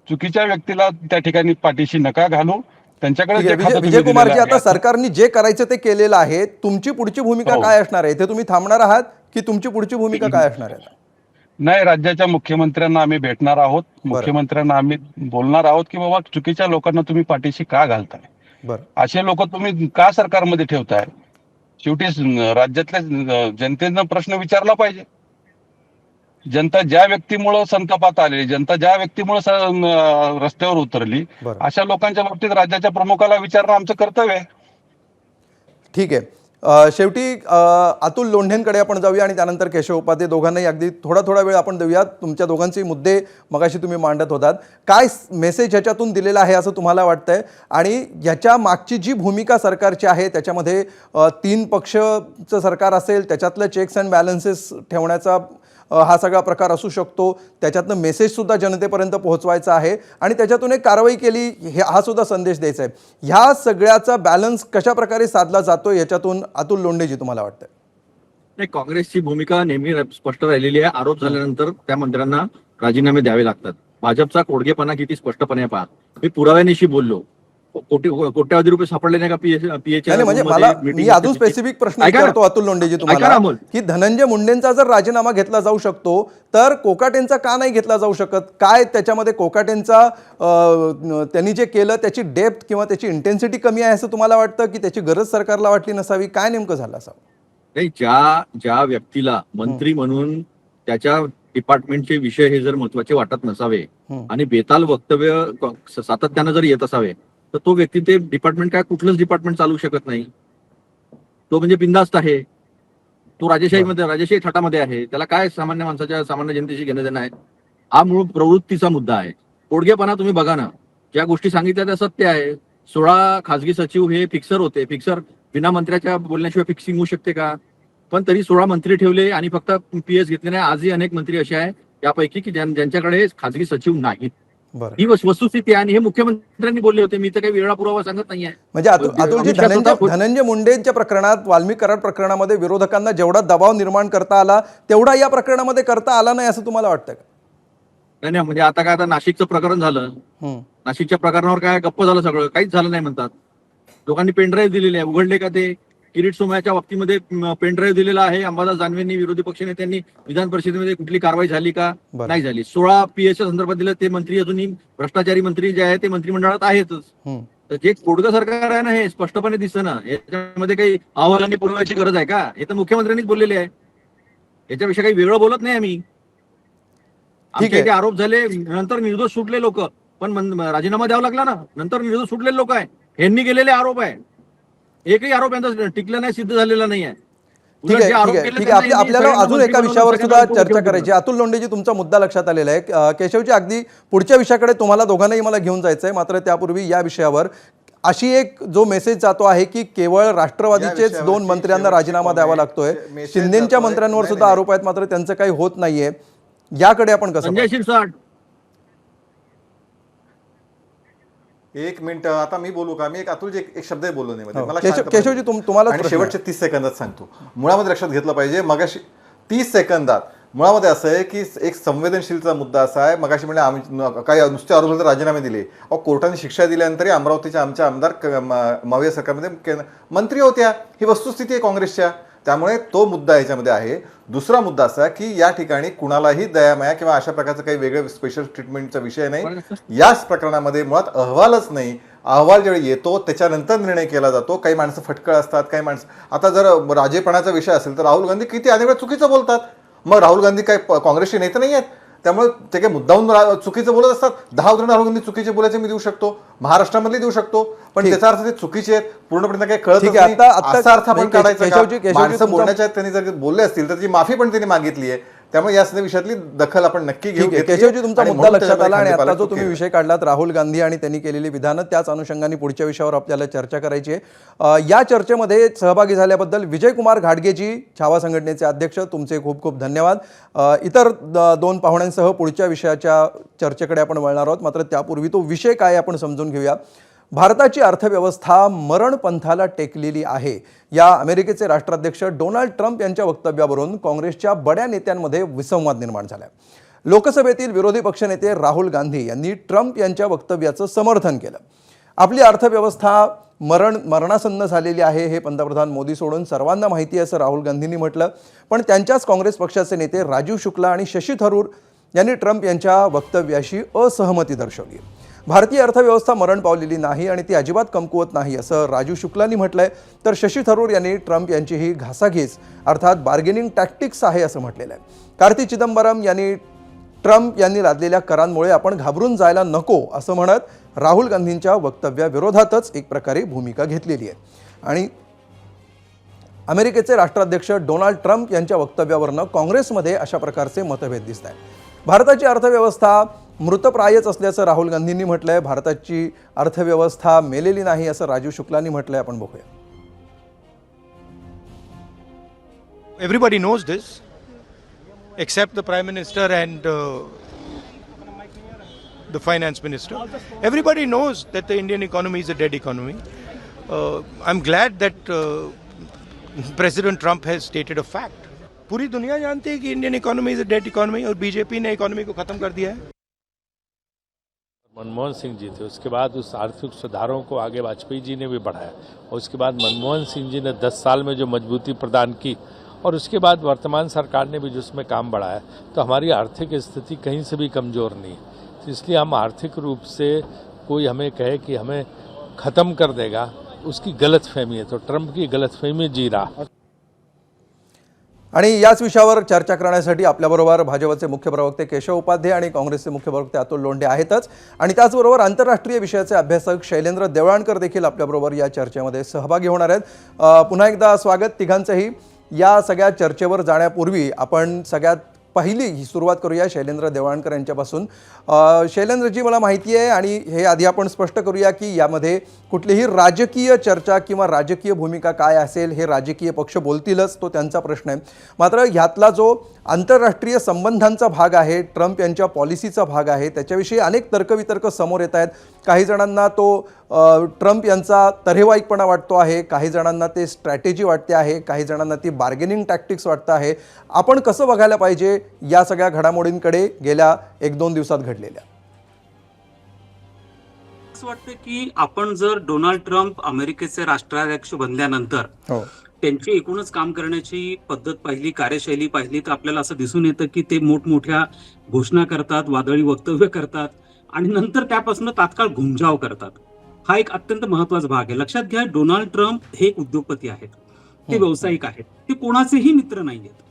चुकीच्या व्यक्तीला त्या ठिकाणी पाठीशी नका घालू. विजयकुमारजी, आता सरकारने जे करायचं ते केलेलं आहे. तुमची पुढची भूमिका काय असणार आहे? ते तुम्ही थांबणार आहात की तुमची पुढची भूमिका काय असणार आहे? नाही, राज्याच्या मुख्यमंत्र्यांना आम्ही भेटणार आहोत. मुख्यमंत्र्यांना आम्ही बोलणार आहोत की बाबा चुकीच्या लोकांना तुम्ही पाठीशी का घालताय, असे लोक तुम्ही का सरकारमध्ये ठेवताय. शेवटी राज्यातल्या जनतेनं प्रश्न विचारला पाहिजे. जनता ज्या व्यक्तीमुळे संतापात आली, जनता ज्या व्यक्तीमुळे रस्त्यावर उतरली, अशा लोकांच्या बाबतीत राज्याच्या प्रमुखाला विचारणं आमचं कर्तव्य आहे. ठीक आहे, शेवटी अतुल लोंढेंकडे आपण जाऊया आणि त्यानंतर केशव उपाध्ये. दोघांनाही अगदी थोडा वेळ आपण देऊया. तुमच्या दोघांचे मुद्दे मगाशी तुम्ही मांडत होतात. काय मेसेज ह्याच्यातून दिलेला आहे असं तुम्हाला वाटतंय? आणि ह्याच्या मागची जी भूमिका सरकारची आहे त्याच्यामध्ये 3 पक्षचं सरकार असेल, त्याच्यातलं चेक्स अँड बॅलन्सेस ठेवण्याचा हा सगळा प्रकार असू शकतो, त्याच्यातनं मेसेजसुद्धा जनतेपर्यंत पोहोचवायचा आहे आणि त्याच्यातून एक कारवाई केली हा सुद्धा संदेश द्यायचा आहे. ह्या सगळ्याचा बॅलन्स कशा प्रकारे साधला जातो याच्यातून अतुल लोंढेजी तुम्हाला वाटतं? नाही, काँग्रेसची भूमिका नेहमी स्पष्ट राहिलेली आहे. आरोप झाल्यानंतर त्या मंत्र्यांना राजीनामे द्यावे लागतात. भाजपचा कोडगेपणा किती स्पष्टपणे पहा. मी पुराव्यानिशी बोललो. कोट्यावधी रुपये सापडले नाही का पीएच्या? म्हणजे मी अजून स्पेसिफिक प्रश्न विचारतो अतुल लोंढेजी तुम्हाला, की धनंजय मुंडेंचा जर राजीनामा घेतला जाऊ शकतो तर कोकाटेंचा का नाही घेतला जाऊ शकत? काय त्याच्यामध्ये कोकाटेंचा त्यांनी जे केलं त्याची डेप्थ किंवा त्याची इंटेन्सिटी कमी आहे असं तुम्हाला वाटतं, की त्याची गरज सरकारला वाटली नसावी? काय नेमकं झालं असावं? नाही, ज्या व्यक्तीला मंत्री म्हणून त्याच्या डिपार्टमेंटचे विषय हे जर महत्वाचे वाटत नसावे आणि बेताल वक्तव्य सातत्यानं जर येत असावे तर तो व्यक्ती ते डिपार्टमेंट काय कुठलंच डिपार्टमेंट चालू शकत नाही. तो म्हणजे बिनधास्त आहे. तो राजेशाही थाटामध्ये आहे. त्याला काय सामान्य माणसाच्या सामान्य जनतेशी घेणं देणं आहे? हा मूळ प्रवृत्तीचा मुद्दा आहे. कोडगेपणा तुम्ही बघा ना, ज्या गोष्टी सांगितल्या त्या सत्य आहे. 16 खासगी सचिव हे फिक्सर होते. फिक्सर बिना मंत्र्याच्या बोलण्याशिवाय फिक्सिंग होऊ शकते का? पण तरी 16 मंत्री ठेवले आणि फक्त पीएस घेतले नाही. आजही अनेक मंत्री असे आहेत त्यापैकी की ज्यांच्याकडे खासगी सचिव नाहीत. ही वस्तुस्थिती आहे आणि हे मुख्यमंत्र्यांनी बोलले होते. मी तर काही वेगळा पुरावा सांगत नाहीये. म्हणजे अतुलजी, धनंजय मुंडेंच्या प्रकरणात, वाल्मिक कराड प्रकरणामध्ये विरोधकांना जेवढा दबाव निर्माण करता आला तेवढा या प्रकरणामध्ये करता आला नाही असं तुम्हाला वाटतं का? नाही, म्हणजे आता नाशिकचं प्रकरण झालं. नाशिकच्या प्रकरणावर काय गप्प झालं, सगळं काहीच झालं नाही म्हणतात. लोकांनी पेनड्राईव्ह दिलेले आहे. उघडले का ते? किरीट सोमय्याच्या बाबतीमध्ये पेनड्राईव्ह दिलेला आहे. अंबादास दानवेंनी, विरोधी पक्षनेत्यांनी विधान परिषदेमध्ये कुठली कारवाई झाली का? नाही झाली. 16 पीएच्या संदर्भात दिलं. ते मंत्री अजूनही भ्रष्टाचारी मंत्री जे आहे ते मंत्रिमंडळात आहेतच. तर जे कोडगं सरकार आहे ना, हे स्पष्टपणे दिसतं ना. याच्यामध्ये काही अहवालांनी पुरवायची गरज आहे का? हे तर मुख्यमंत्र्यांनीच बोललेले आहे. याच्यापेक्षा काही वेगळं बोलत नाही आम्ही. आमचे जे आरोप झाले नंतर निर्दोष सुटले लोक, पण राजीनामा द्यावा लागला ना. नंतर निर्दोष सुटलेले लोक आहे. यांनी केलेले आरोप आहे. एकही आरोप यांचा टिकला नाही, सिद्ध झालेला नाही आहे. ठीक आहे. आपल्याला अजून एका विषयावर सुद्धा चर्चा करायची. अतुल लोंढेजी, तुमचा मुद्दा लक्षात आलेला आहे. केशवजी, अगदी पुढच्या विषयाकडे तुम्हाला दोघांनाही मला घेऊन जायचं आहे. मात्र त्यापूर्वी या विषयावर अशी एक जो मेसेज जातो आहे की केवळ राष्ट्रवादीचेच 2 मंत्र्यांना राजीनामा द्यावा लागतोय. शिंदेच्या मंत्र्यांवर सुद्धा आरोप आहेत मात्र त्यांचं काही होत नाहीये. याकडे आपण कसं? संजय शिरसाट, एक मिनिट, आता मी बोलू का? मी अतुलजी एक शब्द बोललो नाही मध्ये. मला केशवजी तुम्हाला शेवटच्या 30 सेकंदात सांगतो. मुळामध्ये लक्षात घेतलं पाहिजे, मगाशी 30 सेकंदात मुळामध्ये असं आहे की एक संवेदनशीलचा मुद्दा असा आहे. मगाशी म्हणजे आम्ही काही नुसते आरोप राजीनामे दिले. कोर्टाने शिक्षा दिल्यानंतरही अमरावतीच्या आमच्या आमदार मावळे सरकारमध्ये मंत्री होत्या. ही वस्तुस्थिती आहे काँग्रेसच्या. त्यामुळे तो मुद्दा याच्यामध्ये आहे. दुसरा मुद्दा असा की या ठिकाणी कुणालाही दयामाया किंवा अशा प्रकारचं काही वेगळं स्पेशल ट्रीटमेंटचा विषय नाही. याच प्रकरणामध्ये मुळात अहवालच नाही. अहवाल ज्यावेळी येतो त्याच्यानंतर निर्णय केला जातो. काही माणसं फटकळ असतात, काही माणसं. आता जर राजेपणाचा विषय असेल तर राहुल गांधी किती अनेक वेळा चुकीचं बोलतात. मग राहुल गांधी काय काँग्रेसचे नेते नाही आहेत? त्यामुळे ते काही मुद्दाहून चुकीचं बोलत असतात. 10 उदाहरण राहुल गांधी चुकीचे बोलायचे मी देऊ शकतो, महाराष्ट्रामधले देऊ शकतो, पण त्याचा अर्थ ते चुकीचे आहेत पूर्णपणे काही कळत नाही. असा अर्थ आपण काढायचा. माणसं बोलण्याच्या त्यांनी जर बोलले असतील तर ती माफी पण त्यांनी मागितली आहे. त्यामुळे या विषयातली दखल आपण नक्की घेऊ. केशवजी, तुमचा मुद्दा लक्षात आला आणि आता जो तुम्ही विषय काढलात राहुल गांधी आणि त्यांनी केलेली विधानं, त्याच अनुषंगाने पुढच्या विषयावर आपल्याला चर्चा करायची आहे. या चर्चेमध्ये सहभागी झाल्याबद्दल विजयकुमार घाडगेजी, छावा संघटनेचे अध्यक्ष, तुमचे खूप खूप धन्यवाद. इतर 2 पाहुण्यांसह पुढच्या विषयाच्या चर्चेकडे आपण वळणार आहोत. मात्र त्यापूर्वी तो विषय काय आपण समजून घेऊया. भारताची अर्थव्यवस्था मरणपंथाला टेकलेली आहे. या अमेरिकेचे राष्ट्राध्यक्ष डोनाल्ड ट्रम्प यांच्या वक्तव्यावरून काँग्रेसच्या बड्या नेत्यांमध्ये विसंवाद निर्माण झाला. लोकसभेतील विरोधी पक्षनेते राहुल गांधी यांनी ट्रम्प यांच्या वक्तव्याचं समर्थन केलं. आपली अर्थव्यवस्था मरणासन्न झालेली आहे हे पंतप्रधान मोदी सोडून सर्वांना माहिती आहे असं राहुल गांधींनी म्हटलं. पण त्यांच्याच काँग्रेस पक्षाचे नेते राजीव शुक्ला आणि शशी थरूर यांनी ट्रम्प यांच्या वक्तव्याशी असहमती दर्शवली. भारतीय अर्थव्यवस्था मरण पावलेली नाही आणि ती अजिबात कमकुवत नाही असं राजीव शुक्लांनी म्हटलंय. तर शशी थरूर यांनी ट्रम्प यांची ही घासाघीस अर्थात बार्गेनिंग टॅक्टिक्स आहे असं म्हटलेलं आहे. कार्ती चिदंबरम यांनी ट्रम्प यांनी लादलेल्या करांमुळे आपण घाबरून जायला नको असं म्हणत राहुल गांधींच्या वक्तव्याविरोधातच एक प्रकारे भूमिका घेतलेली आहे. आणि अमेरिकेचे राष्ट्राध्यक्ष डोनाल्ड ट्रम्प यांच्या वक्तव्यावरनं काँग्रेसमध्ये अशा प्रकारचे मतभेद दिसत आहेत. भारताची अर्थव्यवस्था मृतप्रायच असल्याचं राहुल गांधींनी म्हटलंय. भारताची अर्थव्यवस्था मेलेली नाही असं राजीव शुक्लांनी म्हटलंय. आपण बघूया. Everybody knows this. except the Prime Minister and the Finance Minister. Everybody knows that the Indian economy is a dead economy. I'm glad that President Trump has stated a fact. पूरी दुनिया जानती है कि Indian economy is a dead economy और BJP ने economy को खत्म कर दिया है. मनमोहन सिंह जी थे, उसके बाद उस आर्थिक सुधारों को आगे वाजपेयी जी ने भी बढ़ाया और उसके बाद मनमोहन सिंह जी ने 10 साल में जो मजबूती प्रदान की और उसके बाद वर्तमान सरकार ने भी जो उसमें काम बढ़ाया, तो हमारी आर्थिक स्थिति कहीं से भी कमज़ोर नहीं है. तो इसलिए हम आर्थिक रूप से कोई हमें कहे कि हमें ख़त्म कर देगा, उसकी गलतफहमी है. तो ट्रंप की गलतफहमी जी रहा. आणि याच विषयावर चर्चा करण्यासाठी आपल्याबरोबर भाजपचे मुख्य प्रवक्ते केशव उपाध्याय आणि काँग्रेसचे मुख्य प्रवक्ते अतुल लोंढे आहेतच. आणि त्याचबरोबर आंतरराष्ट्रीय विषयाचे अभ्यासक शैलेंद्र देवळाणकर देखील आपल्याबरोबर या चर्चेमध्ये सहभागी होणार आहेत. पुन्हा एकदा स्वागत तिघांचंही. या सगळ्या चर्चेवर जाण्यापूर्वी आपण सगळ्यात पहिली ही सुरुवात करूया शैलेंद्र देवळाणकर यांच्यापासून. शैलेंद्रजी, मला माहिती आहे आणि हे आधी आपण स्पष्ट करूया की यामध्ये कुठलीही राजकीय चर्चा किंवा राजकीय भूमिका काय असेल हे राजकीय पक्ष बोलतीलच, तो त्यांचा प्रश्न आहे. मात्र ह्यातला जो आंतरराष्ट्रीय संबंधांचा भाग आहे, ट्रम्प यांच्या पॉलिसीचा भाग आहे, त्याच्याविषयी अनेक तर्कवितर्क समोर येत आहेत. काही जणांना तो ट्रम्प यांचा तऱ्हेवाईकपणा वाटतो आहे, काही जणांना ते स्ट्रॅटेजी वाटते आहे, काही जणांना ती बार्गेनिंग टॅक्टिक्स वाटतं आहे. आपण कसं बघायला पाहिजे या सगळ्या घडामोडींकडे गेल्या 1-2 दिवसात घडलेल्या? असं वाटतं की आपण जर डोनाल्ड ट्रम्प अमेरिकेचे राष्ट्राध्यक्ष बनल्यानंतर त्यांची एकूणच काम करण्याची पद्धत पाहिली, कार्यशैली पाहिली, तर आपल्याला असं दिसून येतं की ते मोठमोठ्या घोषणा करतात, वादळी वक्तव्य करतात आणि नंतर त्यापासून तात्काळ घुमजाव करतात. हा एक अत्यंत महत्वाचा भाग आहे. लक्षात घ्या, डोनाल्ड ट्रम्प हे एक उद्योगपती आहेत, ते व्यावसायिक आहेत, ते कोणाचेही मित्र नाहीयेत.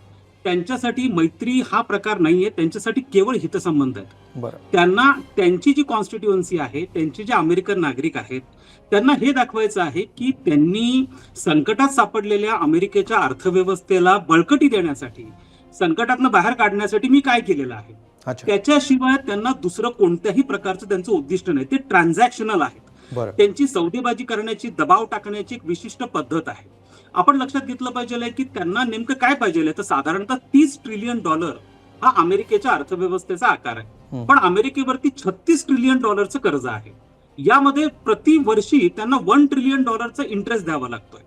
त्यांच्यासाठी मैत्री हा प्रकार नाहीये, त्यांच्यासाठी केवळ हितसंबंध आहेत. त्यांना त्यांची जी कॉन्स्टिट्युएन्सी आहे, त्यांचे जे अमेरिकन नागरिक आहेत, त्यांना हे दाखवायचं आहे की त्यांनी संकटात सापडलेल्या अमेरिकेच्या अर्थव्यवस्थेला बळकटी देण्यासाठी, संकटातनं बाहेर काढण्यासाठी मी काय केलेलं आहे. त्याच्याशिवाय त्यांना दुसरं कोणत्याही प्रकारचं त्यांचं उद्दिष्ट नाही. ते ट्रान्झॅक्शनल आहेत. त्यांची सौदेबाजी करण्याची, दबाव टाकण्याची एक विशिष्ट पद्धत आहे. आपण लक्षात घेतलं पाहिजे की त्यांना नेमकं काय पाहिजे, तर साधारणतः $30 ट्रिलियन हा अमेरिकेच्या अर्थव्यवस्थेचा आकार आहे. पण अमेरिकेवरती $36 ट्रिलियन कर्ज आहे. यामध्ये प्रतिवर्षी त्यांना $1 ट्रिलियन इंटरेस्ट द्यावा लागतोय.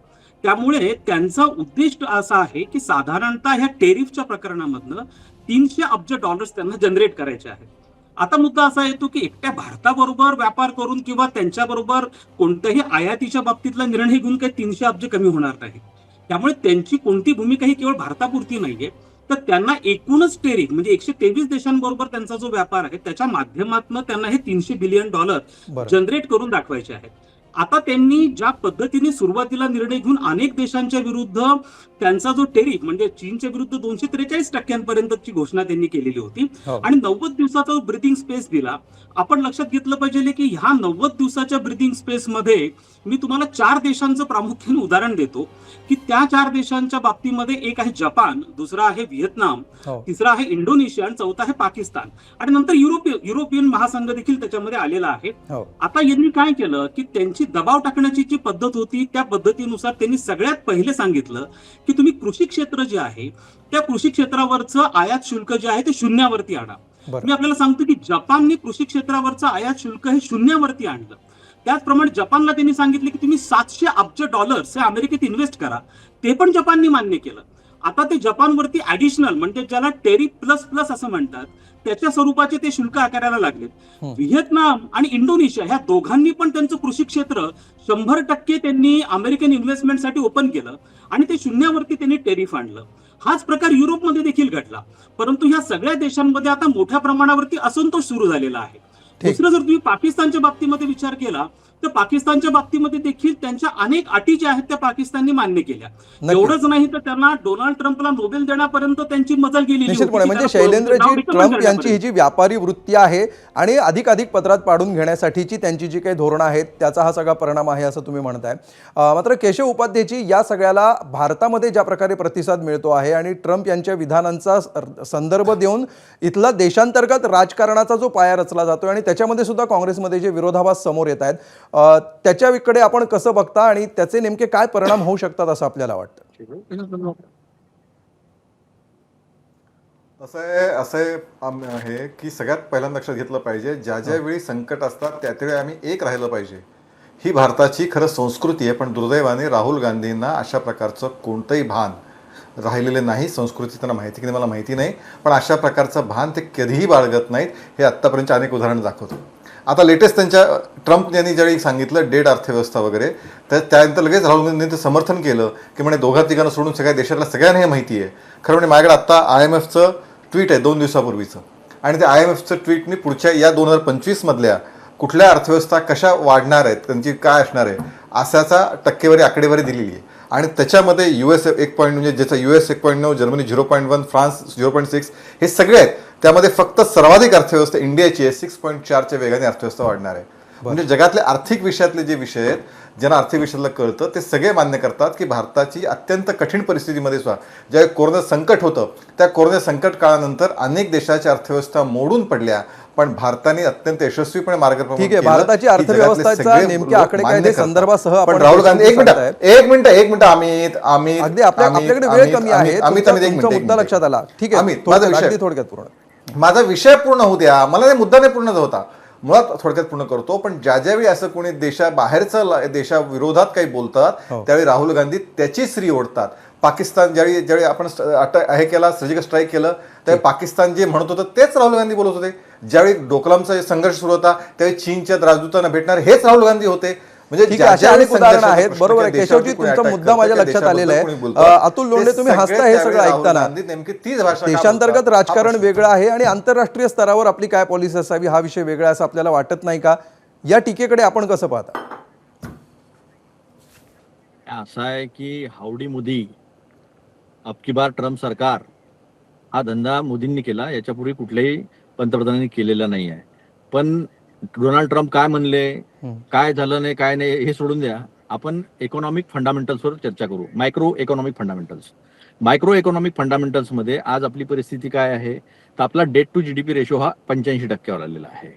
त्यामुळे त्यांचा उद्दिष्ट असा आहे की साधारणतः ह्या टेरिफच्या प्रकरणामधनं $300 अब्ज त्यांना जनरेट करायचे आहेत. आता मुद्दा असा येतो की एकट्या भारताबरोबर व्यापार करून किंवा त्यांच्याबरोबर कोणत्याही आयातीच्या बाबतीतला निर्णय घेऊन काही 300 अब्ज कमी होणार नाही. त्यामुळे त्यांची कोणती भूमिका ही केवळ भारतापुरती नाहीये, तर त्यांना एकूणच टेरिफ म्हणजे 123 देशांबरोबर त्यांचा जो व्यापार आहे त्याच्या माध्यमातून त्यांना हे $300 बिलियन जनरेट करून दाखवायचे आहेत. आता त्यांनी ज्या पद्धतीने सुरुवातीला निर्णय घेऊन अनेक देशांच्या विरुद्ध त्यांचा जो टेरिफ म्हणजे चीनच्या विरुद्ध 243% घोषणा त्यांनी केलेली होती आणि 90 दिवसाचा जो ब्रीथिंग स्पेस दिला. आपण लक्षात घेतलं पाहिजे की ह्या 90 दिवसाच्या ब्रीथिंग स्पेस मध्ये मी तुम्हाला 4 देशांचं प्रामुख्याने उदाहरण देतो की त्या 4 देशांच्या बाबतीमध्ये एक आहे जपान, दुसरा आहे व्हिएतनाम, तिसरा आहे इंडोनेशिया आणि चौथा आहे पाकिस्तान आणि नंतर युरोपियन महासंघ देखील त्याच्यामध्ये आलेला आहे. आता यांनी काय केलं की त्यांची दबाव टाकण्याची जी पद्धत होती त्या पद्धतीनुसार त्यांनी सगळ्यात पहिले सांगितलं की तुम्ही कृषी क्षेत्र जे आहे त्या कृषी क्षेत्रावरचं आयात शुल्क जे आहे ते शून्यावरती आणा. मी आपल्याला सांगतो की जपानने कृषी क्षेत्रावरचं आयात शुल्क हे शून्यावरती आणलं. त्याचप्रमाणे जपानला त्यांनी सांगितले की तुम्ही $700 अब्ज हे अमेरिकेत इन्व्हेस्ट करा. ते पण जपानने मान्य केलं. आता ते जपानवरती ऍडिशनल म्हणजे ज्याला टेरिफ प्लस प्लस असं म्हणतात त्याच्या स्वरूपाचे ते शुल्क आकारायला लागले. व्हिएतनाम आणि इंडोनेशिया ह्या दोघांनी पण त्यांचं कृषी क्षेत्र 100% त्यांनी अमेरिकन इन्व्हेस्टमेंटसाठी ओपन केलं आणि ते शून्यावरती त्यांनी टेरिफ आणलं. हाच प्रकार युरोपमध्ये देखील घडला. परंतु ह्या सगळ्या देशांमध्ये आता मोठ्या प्रमाणावरती असंतोष सुरू झालेला आहे. दुसरं जर तुम्ही पाकिस्तानच्या बाबतीमध्ये विचार केला तर पाकिस्तानच्या बाबतीमध्ये देखील त्यांच्या अनेक अटी ज्या आहेत त्या पाकिस्तानने मान्य केल्या. एवढंच नाही तर त्यांना डोनाल्ड ट्रम्पला नोबेल देण्यापर्यंत त्यांची मजल गेली. निश्चितपणे म्हणजे शैलेंद्रजी, ट्रम्प यांची ही जी व्यापारी वृत्ती आहे आणि अधिक पत्रात पाडून घेण्यासाठीची त्यांची जी काही धोरणं आहेत त्याचा हा सगळा परिणाम आहे असं तुम्ही म्हणताय. मात्र केशव उपाध्यायजी, या सगळ्याला भारतामध्ये ज्या प्रकारे प्रतिसाद मिळतो आहे आणि ट्रम्प यांच्या विधानांचा संदर्भ देऊन इथला देशांतर्गत राजकारणाचा जो पाया रचला जातोय आणि त्याच्यामध्ये सुद्धा काँग्रेसमध्ये जे विरोधाभास समोर येत आहेत त्याच्याकडे आपण कसं बघता आणि त्याचे नेमके काय परिणाम होऊ शकतात असं आपल्याला वाटतं? असं आहे की सगळ्यात पहिल्यांदा लक्षात घेतलं पाहिजे, ज्या वेळी संकट असतात त्यावेळी आम्ही एक राहिलं पाहिजे. ही भारताची खरं संस्कृती आहे. पण दुर्दैवाने राहुल गांधींना अशा प्रकारचं कोणतंही भान राहिलेले नाही. संस्कृती त्यांना माहिती की नाही मला माहिती नाही, पण अशा प्रकारचं भान ते कधीही बाळगत नाहीत. हे आत्तापर्यंत अनेक उदाहरणं दाखवतो. आता लेटेस्ट त्यांच्या ट्रम्प यांनी ज्यावेळी सांगितलं डेड अर्थव्यवस्था वगैरे, तर त्यानंतर लगेच राहुल गांधींनी ते समर्थन केलं की म्हणे दोघा तिघांना सोडून सगळ्या देशाला सगळ्यांना हे माहिती आहे. खरं म्हणजे माझ्याकडे आत्ता IMFचं ट्विट आहे 2 दिवसापूर्वीचं, आणि त्या IMFचं ट्विटनी पुढच्या या 2025 मधल्या कुठल्या अर्थव्यवस्था कशा वाढणार आहेत, त्यांची काय असणार आहे असाचा टक्केवारी आकडेवारी दिलेली आहे. आणि त्याच्यामध्ये US 1 म्हणजे ज्याचा US 1.9, जर्मनी 0.1, फ्रान्स 0.6 हे सगळे आहेत. त्यामध्ये फक्त सर्वाधिक अर्थव्यवस्था इंडियाची आहे, 6.4च्या वेगाने अर्थव्यवस्था वाढणार आहे. म्हणजे जगातले आर्थिक विषयातले जे विषय आहेत, ज्यांना आर्थिक विषयाला कळतं ते सगळे मान्य करतात की भारताची अत्यंत कठीण परिस्थितीमध्ये सुद्धा ज्यावेळी कोरोना संकट होतं, त्या कोरोना संकट काळानंतर अनेक देशाच्या अर्थव्यवस्था मोडून पडल्या, पण भारताने अत्यंत यशस्वीपणे मार्गक्रमण ठीक आहे. भारताची अर्थव्यवस्थेचा नेमके आकडे काय ते संदर्भासह पण राहुल गांधी एक मिनिट आम्ही अगदी आपल्याकडे वेळ कमी आहे. तुमचा मुद्दा लक्षात आला. ठीक आहे, थोडक्यात पूर्ण. माझा विषय पूर्ण होऊ द्या, मला नाही, मुद्दा नाही पूर्ण होता, मुळात थोडक्यात पूर्ण करतो. पण ज्यावेळी असं कोणी देशाबाहेरचं देशाविरोधात काही बोलतात त्यावेळी राहुल गांधी त्याची श्री ओढतात. पाकिस्तान ज्यावेळी आपण हे केला, सर्जिकल स्ट्राईक केलं, त्यावेळी पाकिस्तान जे म्हणत होतं तेच राहुल गांधी बोलत होते. ज्यावेळी डोकलामचा संघर्ष सुरू होता त्यावेळी चीनच्या राजदूतांना भेटणार हेच राहुल गांधी होते. म्हणजे अनेक उदाहरणं आहेत. बरोबर आहे केशवजी, तुमचा मुद्दा माझ्या लक्षात आलेला आहे. अतुल लोंढे, तुम्ही हसता हे सगळं ऐकताना. नेमकी तीच भाषा. देशांतर्गत राजकारण वेगळं आहे आणि आंतरराष्ट्रीय स्तरावर आपली काय पॉलिसी असावी हा विषय वेगळा असं आपल्याला वाटत नाही का? या टीकेकडे आपण कसं पाहता? असं आहे की हावडी मोदी, अबकी बार ट्रम्प सरकार, हा धंदा मोदींनी केला. याच्यापूर्वी कुठल्याही पंतप्रधानांनी केलेला नाही आहे. पण डोनाल्ड ट्रम्प काय म्हणले, काय झालं नाही, काय नाही हे सोडून द्या. आपण इकॉनॉमिक फंडामेंटल्सवर चर्चा करू. मायक्रो इकॉनॉमिक फंडामेंटल्समध्ये आज आपली परिस्थिती काय आहे, तर आपला डेट टू GDP रेशो हा 85% आलेला आहे.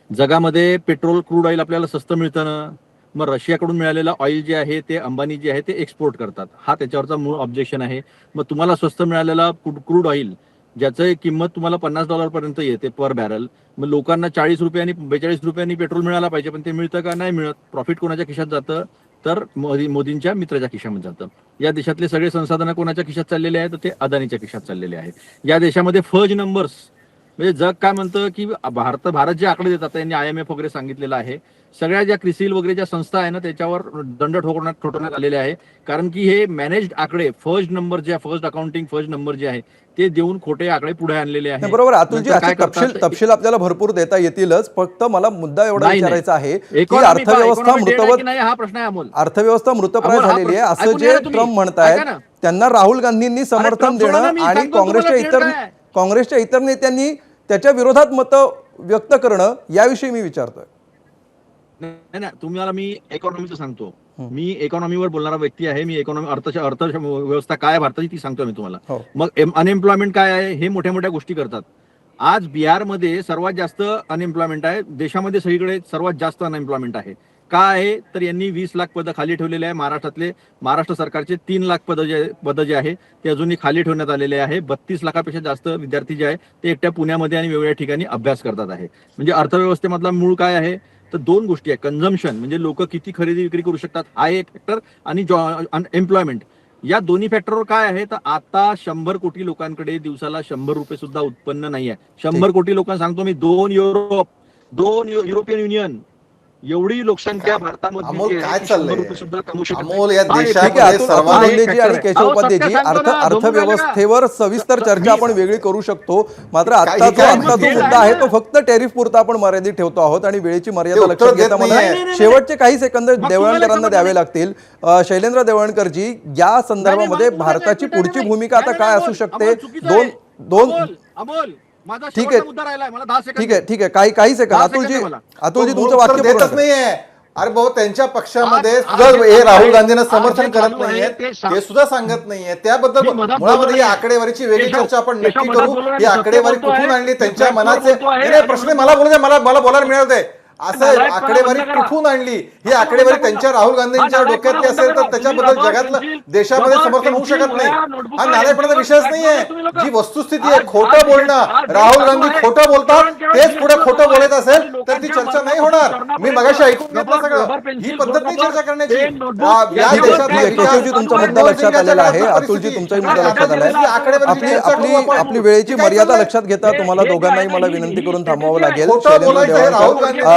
जगामध्ये पेट्रोल, क्रूड ऑइल आपल्याला स्वस्त मिळतं ना, मग रशियाकडून मिळालेलं ऑइल जे आहे ते अंबानी जे आहे ते एक्सपोर्ट करतात. हा त्याच्यावरचा मूळ ऑब्जेक्शन आहे. मग तुम्हाला स्वस्त मिळालेला क्रूड ऑइल ज्याचं किंमत तुम्हाला $50 पर्यंत येते पर बॅरल, मग लोकांना 40 रुपयांनी 42 रुपयांनी पेट्रोल मिळायला पाहिजे, पण ते मिळतं का? नाही मिळत. प्रॉफिट कोणाच्या खिशात जातं, तर मोदींच्या मित्राच्या खिशामध्ये जातं. या देशातले सगळे संसाधनं कोणाच्या खिशात चाललेले आहेत, तर ते अदानीच्या खिशात चाललेले आहे. या देशामध्ये फज नंबर्स, म्हणजे जग काय म्हणतं की भारत जे आकडे देतात त्यांनी IMF वगैरे सांगितलेलं आहे, सगळ्या ज्या क्रिसिल वगैरे ज्या संस्था आहे ना त्याच्यावर दंड ठोठवण्यात आलेले आहे. कारण की हे मॅनेज्ड आकडे, फर्स्ट नंबर जे फर्स्ट अकाउंटिंग फर्स्ट नंबर जे आहे ते देऊन खोटे आकडे पुढे आणलेले आहेत. बरोबर. अतुलजी, तपशील आपल्याला भरपूर देता येतीलच. फक्त मला मुद्दा एवढा विचारायचा आहे की अर्थव्यवस्था मृतवत, हा प्रश्न आहे अमोल, अर्थव्यवस्था मृतप्राय झालेली आहे असं जे ट्रम्प म्हणतायत, त्यांना राहुल गांधींनी समर्थन देणं आणि काँग्रेसच्या इतर नेत्यांनी त्याच्या विरोधात मतं व्यक्त करणं याविषयी मी विचारतोय. नाही, तुम्हाला मी इकॉनॉमीचं सांगतो. मी इकॉनॉमीवर बोलणारा व्यक्ती आहे. मी अर्थव्यवस्था काय भारताची ती सांगतो मी तुम्हाला. मग अनएम्प्लॉयमेंट काय आहे हे मोठ्या मोठ्या गोष्टी करतात. आज बिहारमध्ये सर्वात जास्त अनएम्प्लॉयमेंट आहे. देशामध्ये सगळीकडे सर्वात जास्त अनएम्प्लॉयमेंट आहे. का आहे तर यांनी 20 लाख पदं खाली ठेवलेले आहे. महाराष्ट्र सरकारचे 3 लाख पदं जे आहे ते अजूनही खाली ठेवण्यात आलेले आहे. 32 लाखापेक्षा जास्त विद्यार्थी जे आहे ते एकट्या पुण्यामध्ये आणि वेगवेगळ्या ठिकाणी अभ्यास करतात आहे. म्हणजे अर्थव्यवस्थेमधला मूळ काय आहे तर 2 गोष्टी आहे. कन्झम्पशन म्हणजे लोक किती खरेदी विक्री करू शकतात हा एक फॅक्टर, आणि एम्प्लॉयमेंट. या दोन्ही फॅक्टरवर काय आहे तर आता 100 कोटी लोकांकडे दिवसाला 100 रुपये सुद्धा उत्पन्न नाही आहे. 100 कोटी लोकांना सांगतो मी, 2 युरोपियन युनियन एवढी लोकसंख्या भारतामध्ये अर्थव्यवस्थेवर सविस्तर चर्चा आपण वेगळी करू शकतो. मात्र आता जो मुद्दा आहे तो फक्त टॅरिफ पुरता आपण मर्यादित ठेवतो आहोत आणि वेळेची मर्यादा लक्षात घेता मला शेवटचे काही सेकंद देवळणकरांना द्यावे लागतील. शैलेंद्र देवळणकरजी, या संदर्भामध्ये भारताची पुढची भूमिका आता काय असू शकते? ठीक आहे काही सेकंद. अतुलजी तुमचं वाक्य देतच नाहीये. अरे भाऊ, त्यांच्या पक्षामध्ये हे राहुल गांधींना समर्थन करत नाहीये, ते सुद्धा सांगत नाहीये. त्याबद्दल मुळामध्ये ही आकडेवारीची वेगळी चर्चा आपण नक्की करू. ही आकडेवारी कुठून आणली, त्यांच्या मनाचे प्रश्न मला बोलायला मिळत आहे. असं आकडेवारी कुठून आणली? ही आकडेवारी त्यांच्या राहुल गांधींच्या डोक्यातली असेल तर त्याच्याबद्दल जगातलं देशामध्ये समर्थन होऊ शकत नाही. हा नालायकपणाचा विषयच नाहीये. जी वस्तुस्थिती आहे, खोटं बोलणं, राहुल गांधी खोटं बोलतात, तेच पुढे खोटं बोलत असेल तर ती चर्चा नाही होणार. मी मगाशी ऐकून घेतलं सगळं. ही पद्धत नाही चर्चा करण्याची. या केशवजी तुमचा मुद्दा लक्षात आलेला आहे, अतुलजी तुमचाही मुद्दा लक्षात आला आहे. आपली वेळेची मर्यादा लक्षात घेता तुम्हाला दोघांनाही मला विनंती करून थांबवावं लागेल.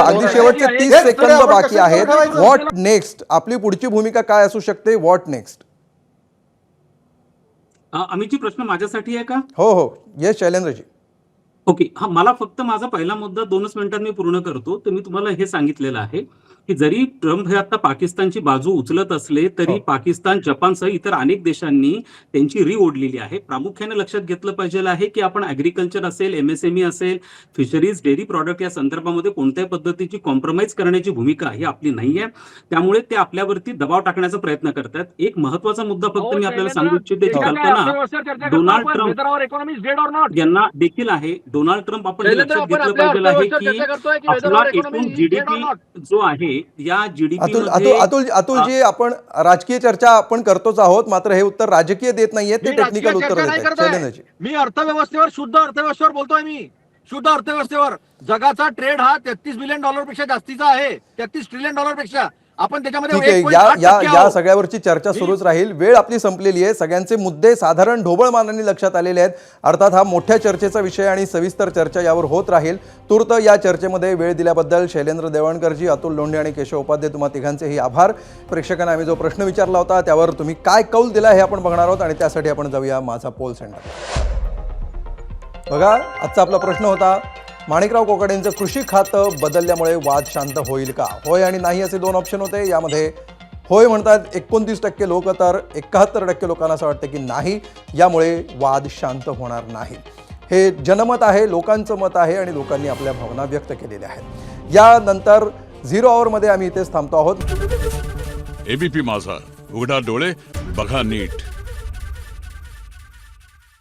अगदी शेवटचे 30 सेकंद बाकी आहेत. What next? आपली पुढची भूमिका काय असू शकते? What next? अमितजी, प्रश्न माझ्यासाठी आहे का? हो येस शैलेंद्रजी. ओके, हा, मला फक्त माझा पहिला मुद्दा 2च मिनिटांत मी पूर्ण करतो. तर मी तुम्हाला हे सांगितलेलं आहे की जरी ट्रम्प हे आता पाकिस्तानची बाजू उचलत असले तरी पाकिस्तान, जपानसह इतर अनेक देशांनी त्यांची री ओढलेली आहे. प्रामुख्याने लक्षात घेतलं पाहिजे आहे की आपण ऍग्रिकल्चर असेल, MSME असेल, फिशरीज, डेअरी प्रॉडक्ट या संदर्भामध्ये कोणत्याही पद्धतीची कॉम्प्रोमाइज करण्याची भूमिका ही आपली नाहीये. त्यामुळे ते आपल्यावरती दबाव टाकण्याचा प्रयत्न करतात. एक महत्वाचा मुद्दा फक्त मी आपल्याला सांगू इच्छिते, जी कल्पना डोनाल्ड ट्रम्प यांना देखील आहे. डोनाल्ड ट्रम्प आपण हे लक्षात घेतलं पाहिजे आहे की आपला एकूण GDP जो आहे या GDP अतुलजी, आपण राजकीय चर्चा आपण करतोच आहोत, मात्र हे उत्तर राजकीय देत नाहीये, ते टेक्निकल उत्तर देत आहेत. मी अर्थव्यवस्थेवर, शुद्ध अर्थव्यवस्थेवर बोलतोय. मी शुद्ध अर्थव्यवस्थेवर जगाचा ट्रेड हा $33 बिलियन पेक्षा जास्तीचा आहे, $33 ट्रिलियन पेक्षा. आपण त्याच्यामध्ये या सगळ्यावरची चर्चा सुरूच राहील. वेळ आपली संपलेली आहे. सगळ्यांचे मुद्दे साधारण ढोबळ मानाने लक्षात आलेले आहेत. अर्थात हा मोठ्या चर्चेचा विषय आणि सविस्तर चर्चा यावर होत राहील. तूर्त या चर्चेमध्ये वेळ दिल्याबद्दल शैलेंद्र देवणकरजी, अतुल लोंढे आणि केशव उपाध्ये तुम्हा तिघांचेही आभार. प्रेक्षकांना आम्ही जो प्रश्न विचारला होता त्यावर तुम्ही काय कौल दिला हे आपण बघणार आहोत आणि त्यासाठी आपण जाऊया माझा पोल सेंटर. बघा, आजचा आपला प्रश्न होता, माणिकराव कोकाटेंचं कृषी खातं बदलल्यामुळे वाद शांत होईल का? होय आणि नाही असे 2 ऑप्शन होते. यामध्ये होय म्हणतात 29% लोक, तर 71% लोकांना असं वाटतं की नाही, यामुळे वाद शांत होणार नाही. हे जनमत आहे, लोकांचं मत आहे आणि लोकांनी आपल्या भावना व्यक्त केलेल्या आहेत. यानंतर 0 आवरमध्ये आम्ही इथेच थांबतो आहोत. ABP माझा, उघडा डोळे बघा नीट.